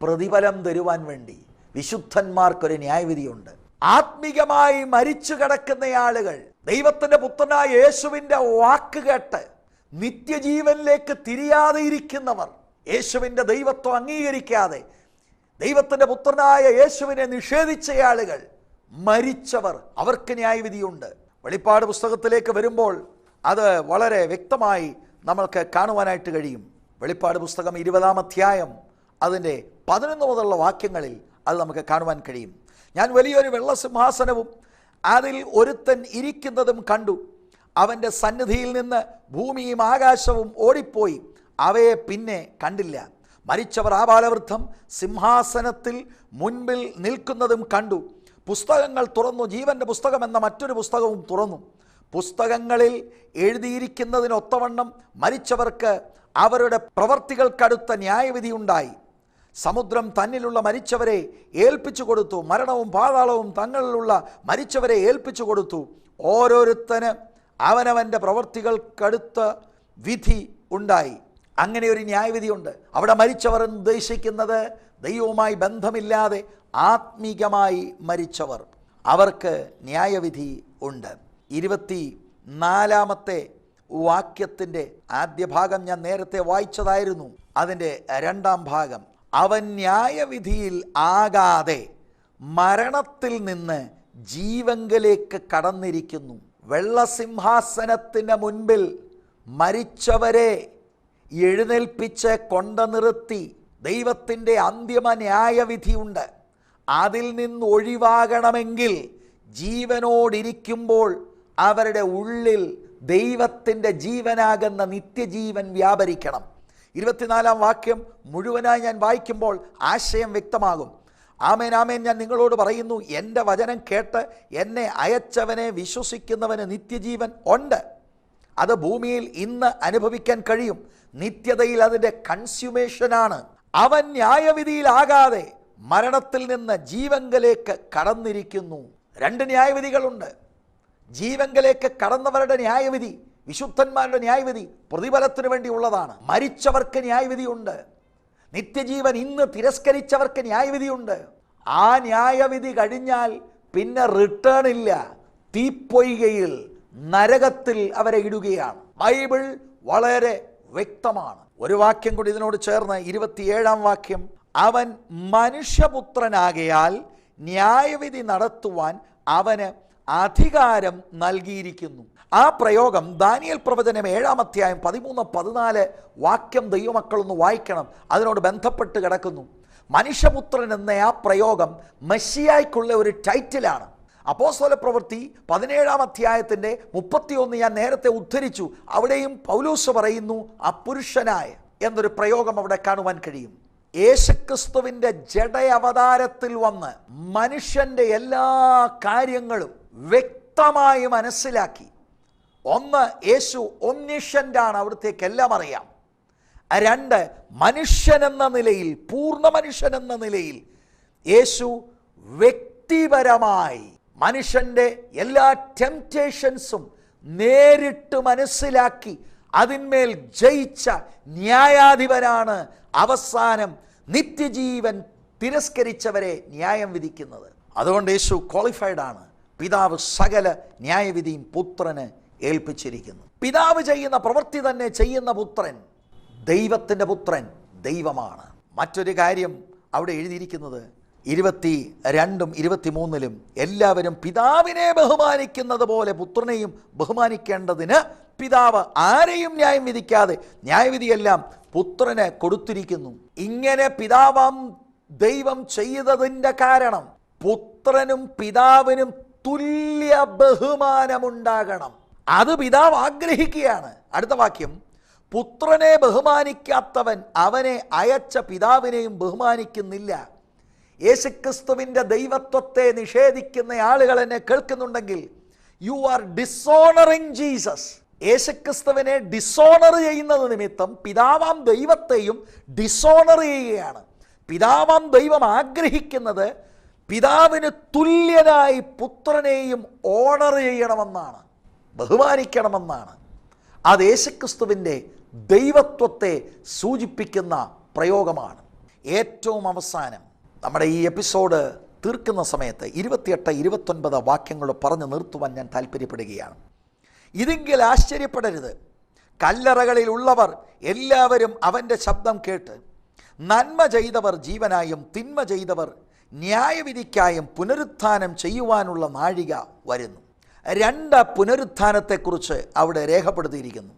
പ്രതിഫലം തരുവാൻ വേണ്ടി. വിശുദ്ധന്മാർക്കൊരു ന്യായവിധിയുണ്ട്. ആത്മീകമായി മരിച്ചു കിടക്കുന്ന ആളുകൾ ദൈവത്തിൻ്റെ പുത്രനായ യേശുവിൻ്റെ വാക്ക് കേട്ട് നിത്യജീവനിലേക്ക് തിരിയാതെ ഇരിക്കുന്നവർ, യേശുവിൻ്റെ ദൈവത്വം അംഗീകരിക്കാതെ ദൈവത്തിൻ്റെ പുത്രനായ യേശുവിനെ നിഷേധിച്ച ആളുകൾ, മരിച്ചവർ, അവർക്ക് ന്യായവിധിയുണ്ട്. വെളിപ്പാട് പുസ്തകത്തിലേക്ക് വരുമ്പോൾ അത് വളരെ വ്യക്തമായി നമ്മൾക്ക് കാണുവാനായിട്ട് കഴിയും. വെളിപ്പാട് പുസ്തകം 20 അധ്യായം അതിൻ്റെ 11 മുതലുള്ള വാക്യങ്ങളിൽ അത് നമുക്ക് കാണുവാൻ കഴിയും. ഞാൻ വലിയൊരു വെള്ളസിംഹാസനവും അതിൽ ഒരുത്തൻ ഇരിക്കുന്നതും കണ്ടു. അവൻ്റെ സന്നിധിയിൽ നിന്ന് ഭൂമിയും ആകാശവും ഓടിപ്പോയി, അവയെ പിന്നെ കണ്ടില്ല. മരിച്ചവർ ആബാലവൃദ്ധം സിംഹാസനത്തിൽ മുൻപിൽ നിൽക്കുന്നതും കണ്ടു. പുസ്തകങ്ങൾ തുറന്നു, ജീവൻ്റെ പുസ്തകം എന്ന മറ്റൊരു പുസ്തകവും തുറന്നു. പുസ്തകങ്ങളിൽ എഴുതിയിരിക്കുന്നതിനൊത്തവണ്ണം മരിച്ചവർക്ക് അവരുടെ പ്രവർത്തികൾക്കടുത്ത ന്യായവിധി ഉണ്ടായി. സമുദ്രം തന്നിലുള്ള മരിച്ചവരെ ഏൽപ്പിച്ചു കൊടുത്തു, മരണവും പാതാളവും തങ്ങളിലുള്ള മരിച്ചവരെ ഏൽപ്പിച്ചു കൊടുത്തു. ഓരോരുത്തന് അവനവൻ്റെ പ്രവർത്തികൾക്കടുത്ത വിധി ഉണ്ടായി. അങ്ങനെ ഒരു ന്യായവിധിയുണ്ട്. അവിടെ മരിച്ചവർ ഉദ്ദേശിക്കുന്നത് ദൈവവുമായി ബന്ധമില്ലാതെ ആത്മീകമായി മരിച്ചവർ, അവർക്ക് ന്യായവിധി ഉണ്ട്. 24 വാക്യത്തിൻ്റെ ആദ്യ ഭാഗം ഞാൻ നേരത്തെ വായിച്ചതായിരുന്നു. അതിൻ്റെ 2ാം ഭാഗം, അവൻ ന്യായവിധിയിൽ ആകാതെ മരണത്തിൽ നിന്ന് ജീവങ്കലേക്ക് കടന്നിരിക്കുന്നു. വെള്ളസിംഹാസനത്തിന് മുൻപിൽ മരിച്ചവരെ എഴുന്നേൽപ്പിച്ച് കൊണ്ടു നിർത്തി ദൈവത്തിൻ്റെ അന്തിമ ന്യായവിധിയുണ്ട്. അതിൽ നിന്ന് ഒഴിവാകണമെങ്കിൽ ജീവനോടിരിക്കുമ്പോൾ അവരുടെ ഉള്ളിൽ ദൈവത്തിൻ്റെ ജീവനാകുന്ന നിത്യജീവൻ വ്യാപരിക്കണം. 24-ാം വാക്യം മുഴുവനായി ഞാൻ വായിക്കുമ്പോൾ ആശയം വ്യക്തമാകും. ആമേൻ ആമേൻ, ഞാൻ നിങ്ങളോട് പറയുന്നു, എൻ്റെ വചനം കേട്ട് എന്നെ അയച്ചവനെ വിശ്വസിക്കുന്നവന് നിത്യജീവൻ ഉണ്ട്. അത് ഭൂമിയിൽ ഇന്ന് അനുഭവിക്കാൻ കഴിയും. നിത്യതയിൽ അതിൻ്റെ കൺസ്യൂമേഷനാണ്. അവൻ ന്യായവിധിയിലാകാതെ മരണത്തിൽ നിന്ന് ജീവങ്കലേക്ക് കടന്നിരിക്കുന്നു. 2 ന്യായവിധികളുണ്ട്. ജീവങ്കലേക്ക് കടന്നവരുടെ ന്യായവിധി, വിശുദ്ധന്മാരുടെ ന്യായവിധി പ്രതിഫലത്തിന് വേണ്ടിയുള്ളതാണ്. മരിച്ചവർക്ക് ന്യായവിധിയുണ്ട്. നിത്യജീവൻ ഇന്ന് തിരസ്കരിച്ചവർക്ക് ന്യായവിധിയുണ്ട്. ആ ന്യായവിധി കഴിഞ്ഞാൽ പിന്നെ റിട്ടേൺ ഇല്ല. തീപ്പൊയ്കയിൽ നരകത്തിൽ അവരെ ഇടുകയാണ്. ബൈബിൾ വളരെ വ്യക്തമാണ്. ഒരു വാക്യം കൂടി ഇതിനോട് ചേർന്ന് 27-ാം വാക്യം, അവൻ മനുഷ്യപുത്രനാകയാൽ ന്യായവിധി നടത്തുവാൻ അവന് അധികാരം നൽകിയിരിക്കുന്നു. ആ പ്രയോഗം ദാനിയേൽ പ്രവചനം 7-ാം അധ്യായം 13-14 വാക്യം ദൈവമക്കളൊന്ന് വായിക്കണം. അതിനോട് ബന്ധപ്പെട്ട് കിടക്കുന്നു. മനുഷ്യപുത്രൻ എന്ന ആ പ്രയോഗം മെസ്സിയായ്ക്കുള്ള ഒരു ടൈറ്റിലാണ്. അപ്പോസ്തല പ്രവൃത്തി 17-ാം അധ്യായത്തിൻ്റെ 31 ഞാൻ നേരത്തെ ഉദ്ധരിച്ചു. അവിടെയും പൗലോസ് പറയുന്നു അപുരുഷനായ എന്നൊരു പ്രയോഗം അവിടെ കാണുവാൻ കഴിയും. യേശുക്രിസ്തുവിൻ്റെ ജഡയവതാരത്തിൽ വന്ന് മനുഷ്യൻ്റെ എല്ലാ കാര്യങ്ങളും വ്യക്തമായി മനസ്സിലാക്കി. ഒന്ന്, യേശു ഒംനിഷ്യൻ്റാണ്, അവിടുത്തേക്കെല്ലാം അറിയാം. 2, മനുഷ്യനെന്ന നിലയിൽ, പൂർണ്ണ മനുഷ്യനെന്ന നിലയിൽ യേശു വ്യക്തിപരമായി മനുഷ്യൻ്റെ എല്ലാ ടെംപ്റ്റേഷൻസും നേരിട്ട് മനസ്സിലാക്കി അതിന്മേൽ ജയിച്ച ന്യായാധിപനാണ് അവസാനം നിത്യജീവൻ തിരസ്കരിച്ചവരെ ന്യായം വിധിക്കുന്നത്. അതുകൊണ്ട് യേശു ക്വാളിഫൈഡ് ആണ്. പിതാവ് സകല ന്യായവിധിയും പുത്രന് ഏൽപ്പിച്ചിരിക്കുന്നു. പിതാവ് ചെയ്യുന്ന പ്രവൃത്തി തന്നെ ചെയ്യുന്ന പുത്രൻ, ദൈവത്തിൻ്റെ പുത്രൻ ദൈവമാണ്. മറ്റൊരു കാര്യം അവിടെ എഴുതിയിരിക്കുന്നത് 22-ഉം 23-ലും എല്ലാവരും പിതാവിനെ ബഹുമാനിക്കുന്നത് പോലെ പുത്രനെയും ബഹുമാനിക്കേണ്ടതിന് പിതാവ് ആരെയും ന്യായം വിധിക്കാതെ ന്യായവിധിയെല്ലാം പുത്രന് കൊടുത്തിരിക്കുന്നു. ഇങ്ങനെ പിതാവാം ദൈവം ചെയ്തതിൻ്റെ കാരണം പുത്രനും പിതാവിനും തുല്യ ബഹുമാനമുണ്ടാകണം. അത് പിതാവ് ആഗ്രഹിക്കുകയാണ്. അടുത്ത വാക്യം, പുത്രനെ ബഹുമാനിക്കാത്തവൻ അവനെ അയച്ച പിതാവിനെയും ബഹുമാനിക്കുന്നില്ല. യേശുക്രിസ്തുവിൻ്റെ ദൈവത്വത്തെ നിഷേധിക്കുന്ന ആളുകൾ എന്നെ കേൾക്കുന്നുണ്ടെങ്കിൽ, യു ആർ ഡിസോണറിങ് ജീസസ്. യേശുക്രിസ്തുവിനെ ഡിസോണർ ചെയ്യുന്നത് നിമിത്തം പിതാവാം ദൈവത്തെയും ഡിസോണർ ചെയ്യുകയാണ്. പിതാവാം ദൈവം ആഗ്രഹിക്കുന്നത് പിതാവിന് തുല്യനായി പുത്രനെയും ഓണർ ചെയ്യണമെന്നാണ്, ബഹുമാനിക്കണമെന്നാണ്. അത് യേശുക്രിസ്തുവിൻ്റെ ദൈവത്വത്തെ സൂചിപ്പിക്കുന്ന പ്രയോഗമാണ്. ഏറ്റവും അവസാനം നമ്മുടെ ഈ എപ്പിസോഡ് തീർക്കുന്ന സമയത്ത് 28-29 വാക്യങ്ങൾ പറഞ്ഞു നിർത്തുവാൻ ഞാൻ താല്പര്യപ്പെടുകയാണ്. ഇതെങ്കിൽ ആശ്ചര്യപ്പെടരുത്, കല്ലറകളിൽ ഉള്ളവർ എല്ലാവരും അവൻ്റെ ശബ്ദം കേട്ട് നന്മ ചെയ്തവർ ജീവനായും തിന്മ ചെയ്തവർ ന്യായവിധിക്കായും പുനരുത്ഥാനം ചെയ്യുവാനുള്ള നാഴിക വരുന്നു. 2 പുനരുത്ഥാനത്തെക്കുറിച്ച് അവിടെ രേഖപ്പെടുത്തിയിരിക്കുന്നു.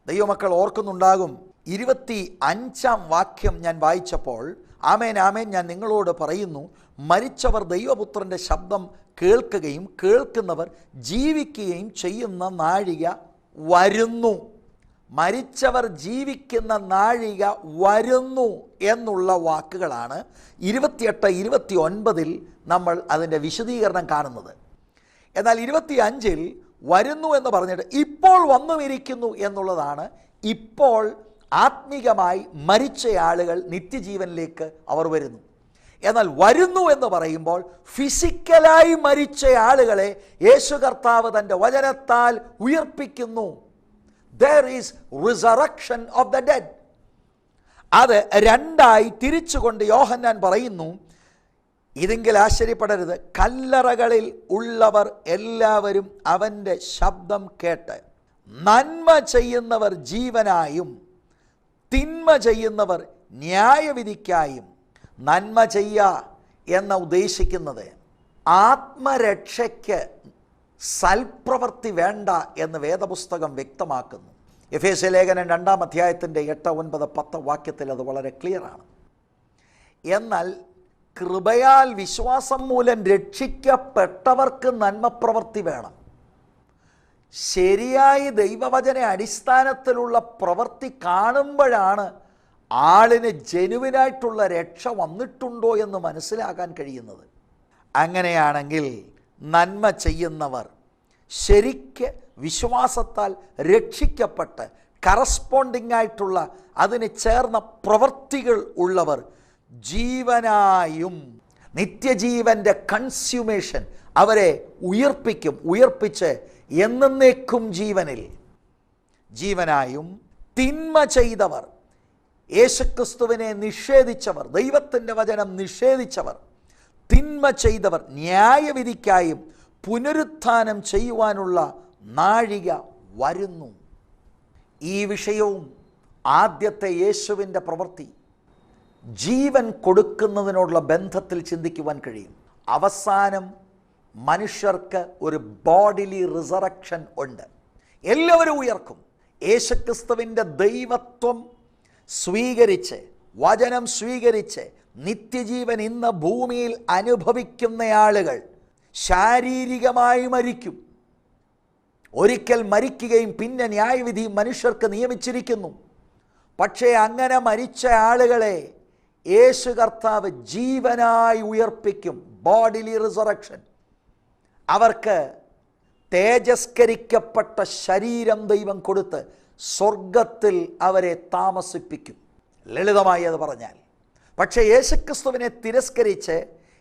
ദൈവമക്കൾ ഓർക്കുന്നുണ്ടാകും, 25-ാം വാക്യം ഞാൻ വായിച്ചപ്പോൾ, ആമേൻ ആമേൻ ഞാൻ നിങ്ങളോട് പറയുന്നു, മരിച്ചവർ ദൈവപുത്രൻ്റെ ശബ്ദം കേൾക്കുകയും കേൾക്കുന്നവർ ജീവിക്കുകയും ചെയ്യുന്ന നാഴിക വരുന്നു. മരിച്ചവർ ജീവിക്കുന്ന നാഴിക വരുന്നു എന്നുള്ള വാക്കുകളാണ് 28-29 നമ്മൾ അതിൻ്റെ വിശദീകരണം കാണുന്നത്. എന്നാൽ 25-ൽ വരുന്നു എന്ന് പറഞ്ഞിട്ട് ഇപ്പോൾ വന്നുമിരിക്കുന്നു എന്നുള്ളതാണ്. ഇപ്പോൾ ആത്മീകമായി മരിച്ച ആളുകൾ നിത്യജീവനിലേക്ക് അവർ വരുന്നു. എന്നാൽ വരുന്നു എന്ന് പറയുമ്പോൾ ഫിസിക്കലായി മരിച്ച ആളുകളെ യേശു കർത്താവ് തൻ്റെ വചനത്താൽ ഉയർപ്പിക്കുന്നു. There is resurrection of the dead. അത് 2ആയി തിരിച്ചുകൊണ്ട് യോഹന്നാൻ പറയുന്നു, ഇതെങ്കിൽ ആശ്ചര്യപ്പെടരുത്, കല്ലറകളിൽ ഉള്ളവർ എല്ലാവരും അവൻ്റെ ശബ്ദം കേട്ട് നന്മ ചെയ്യുന്നവർ ജീവനായും തിന്മ ചെയ്യുന്നവർ ന്യായവിധിക്കായും. നന്മ ചെയ്യുക എന്ന ഉദ്ദേശിക്കുന്നത് ആത്മരക്ഷയ്ക്ക് സൽപ്രവൃത്തി വേണ്ട എന്ന് വേദപുസ്തകം വ്യക്തമാക്കുന്നു. എഫേസ്യ ലേഖനം 2-ാം അധ്യായത്തിൻ്റെ 8, 9, 10 വാക്യത്തിൽ അത് വളരെ ക്ലിയറാണ്. എന്നാൽ കൃപയാൽ വിശ്വാസം മൂലം രക്ഷിക്കപ്പെട്ടവർക്ക് നന്മപ്രവൃത്തി വേണം. ശരിയായി ദൈവവചന അടിസ്ഥാനത്തിലുള്ള പ്രവൃത്തി കാണുമ്പോഴാണ് ആളിന് ജനുവിനായിട്ടുള്ള രക്ഷ വന്നിട്ടുണ്ടോ എന്ന് മനസ്സിലാക്കാൻ കഴിയുന്നത്. അങ്ങനെയാണെങ്കിൽ നന്മ ചെയ്യുന്നവർ ശരിക്ക് വിശ്വാസത്താൽ രക്ഷിക്കപ്പെട്ട് കറസ്പോണ്ടിങ് ആയിട്ടുള്ള അതിന് ചേർന്ന പ്രവൃത്തികൾ ഉള്ളവർ ജീവനായും നിത്യജീവൻ്റെ കൺസ്യൂമേഷൻ അവരെ ഉയർപ്പിക്കും. ഉയർപ്പിച്ച് എന്നേക്കും ജീവനായും തിന്മ ചെയ്തവർ, യേശുക്രിസ്തുവിനെ നിഷേധിച്ചവർ, ദൈവത്തിൻ്റെ വചനം നിഷേധിച്ചവർ, തിന്മ ചെയ്തവർ ന്യായവിധിക്കായും പുനരുത്ഥാനം ചെയ്യുവാനുള്ള നാഴിക വരുന്നു. ഈ വിഷയവും ആദ്യത്തെ യേശുവിൻ്റെ പ്രവൃത്തി ജീവൻ കൊടുക്കുന്നതിനോടുള്ള ബന്ധത്തിൽ ചിന്തിക്കുവാൻ കഴിയും. അവസാനം മനുഷ്യർക്ക് ഒരു ബോഡിലി റിസറക്ഷൻ ഉണ്ട്. എല്ലാവരും ഉയർക്കും. യേശുക്രിസ്തുവിൻ്റെ ദൈവത്വം സ്വീകരിച്ച്, വചനം സ്വീകരിച്ച് നിത്യജീവൻ ഇന്ന് ഭൂമിയിൽ അനുഭവിക്കുന്ന ആളുകൾ ശാരീരികമായി മരിക്കും. ഒരിക്കൽ മരിക്കുകയും പിന്നെ ന്യായവിധി മനുഷ്യർക്ക് നിയമിച്ചിരിക്കുന്നു. പക്ഷേ അങ്ങനെ മരിച്ച ആളുകളെ യേശു കർത്താവ് ജീവനായി ഉയർപ്പിക്കും. Bodily resurrection. അവർക്ക് തേജസ്കരിക്കപ്പെട്ട ശരീരം ദൈവം കൊടുത്ത് സ്വർഗത്തിൽ അവരെ താമസിപ്പിക്കും, ലളിതമായി അത് പറഞ്ഞാൽ. പക്ഷേ യേശുക്രിസ്തുവിനെ തിരസ്കരിച്ച്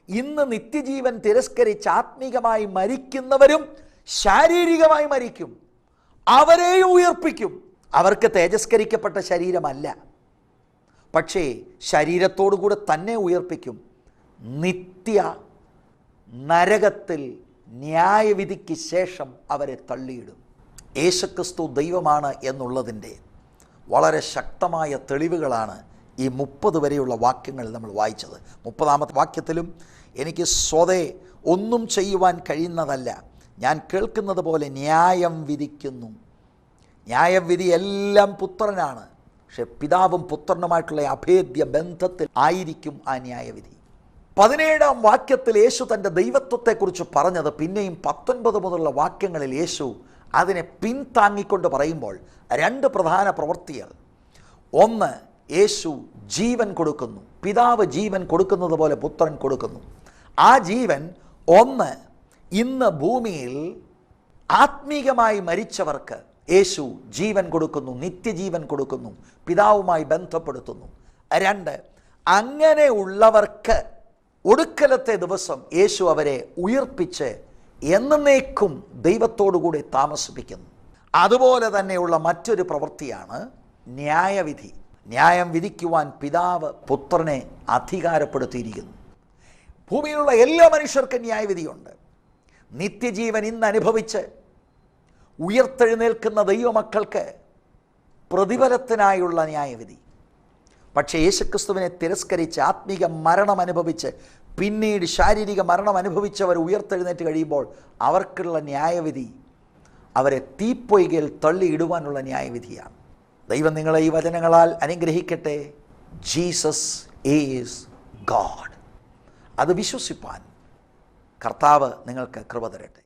ഇന്ന് നിത്യജീവൻ തിരസ്കരിച്ച് ആത്മീകമായി മരിക്കുന്നവരും ശാരീരികമായി മരിക്കും. അവരെയും ഉയർപ്പിക്കും. അവർക്ക് തേജസ്കരിക്കപ്പെട്ട ശരീരമല്ല, പക്ഷേ ശരീരത്തോടുകൂടെ തന്നെ ഉയർപ്പിക്കും. നിത്യ നരകത്തിൽ ന്യായവിധിക്ക് ശേഷം അവരെ തള്ളിയിടും. യേശുക്രിസ്തു ദൈവമാണ് എന്നുള്ളതിൻ്റെ വളരെ ശക്തമായ തെളിവുകളാണ് ഈ 30 വരെയുള്ള വാക്യങ്ങൾ നമ്മൾ വായിച്ചത്. 30ാമത്തെ വാക്യത്തിലും എനിക്ക് സ്വതേ ഒന്നും ചെയ്യുവാൻ കഴിയുന്നതല്ല, ഞാൻ കേൾക്കുന്നത് പോലെ ന്യായം വിധിക്കുന്നു. ന്യായവിധി എല്ലാം പുത്രനാണ്. പക്ഷെ പിതാവും പുത്രനുമായിട്ടുള്ള അഭേദ്യ ബന്ധത്തിൽ ആയിരിക്കും ആ ന്യായവിധി. 17ാം വാക്യത്തിൽ യേശു തൻ്റെ ദൈവത്വത്തെക്കുറിച്ച് പറഞ്ഞത് പിന്നെയും 19 മുതലുള്ള വാക്യങ്ങളിൽ യേശു അതിനെ പിന്താങ്ങിക്കൊണ്ട് പറയുമ്പോൾ 2 പ്രധാന പ്രവൃത്തികൾ. ഒന്ന്, യേശു ജീവൻ കൊടുക്കുന്നു. പിതാവ് ജീവൻ കൊടുക്കുന്നത് പോലെ പുത്രൻ കൊടുക്കുന്നു. ആ ജീവൻ ഒന്ന്, ഇന്ന് ഭൂമിയിൽ ആത്മീകമായി മരിച്ചവർക്ക് യേശു ജീവൻ കൊടുക്കുന്നു, നിത്യജീവൻ കൊടുക്കുന്നു, പിതാവുമായി ബന്ധപ്പെടുത്തുന്നു. 2, അങ്ങനെയുള്ളവർക്ക് ഒടുക്കലത്തെ ദിവസം യേശു അവരെ ഉയർപ്പിച്ച് എന്നേക്കും ദൈവത്തോടുകൂടി താമസിപ്പിക്കുന്നു. അതുപോലെ തന്നെയുള്ള മറ്റൊരു പ്രവൃത്തിയാണ് ന്യായവിധി. ന്യായം വിധിക്കുവാൻ പിതാവ് പുത്രനെ അധികാരപ്പെടുത്തിയിരിക്കുന്നു. ഭൂമിയിലുള്ള എല്ലാ മനുഷ്യർക്കും ന്യായവിധിയുണ്ട്. നിത്യജീവൻ ഇന്ന് അനുഭവിച്ച് ഉയർത്തെഴുന്നേൽക്കുന്ന ദൈവമക്കൾക്ക് പ്രതിഫലത്തിനായുള്ള ന്യായവിധി. പക്ഷേ യേശുക്രിസ്തുവിനെ തിരസ്കരിച്ച് ആത്മീക മരണം അനുഭവിച്ച് പിന്നീട് ശാരീരിക മരണം അനുഭവിച്ചവർ ഉയർത്തെഴുന്നേറ്റ് കഴിയുമ്പോൾ അവർക്കുള്ള ന്യായവിധി അവരെ തീപ്പൊയ്കയിൽ തള്ളിയിടുവാനുള്ള ന്യായവിധിയാണ്. ദൈവം നിങ്ങളെ ഈ വചനങ്ങളാൽ അനുഗ്രഹിക്കട്ടെ. Jesus is God. അത് വിശ്വസിപ്പാൻ കർത്താവ് നിങ്ങൾക്ക് കൃപ തരട്ടെ.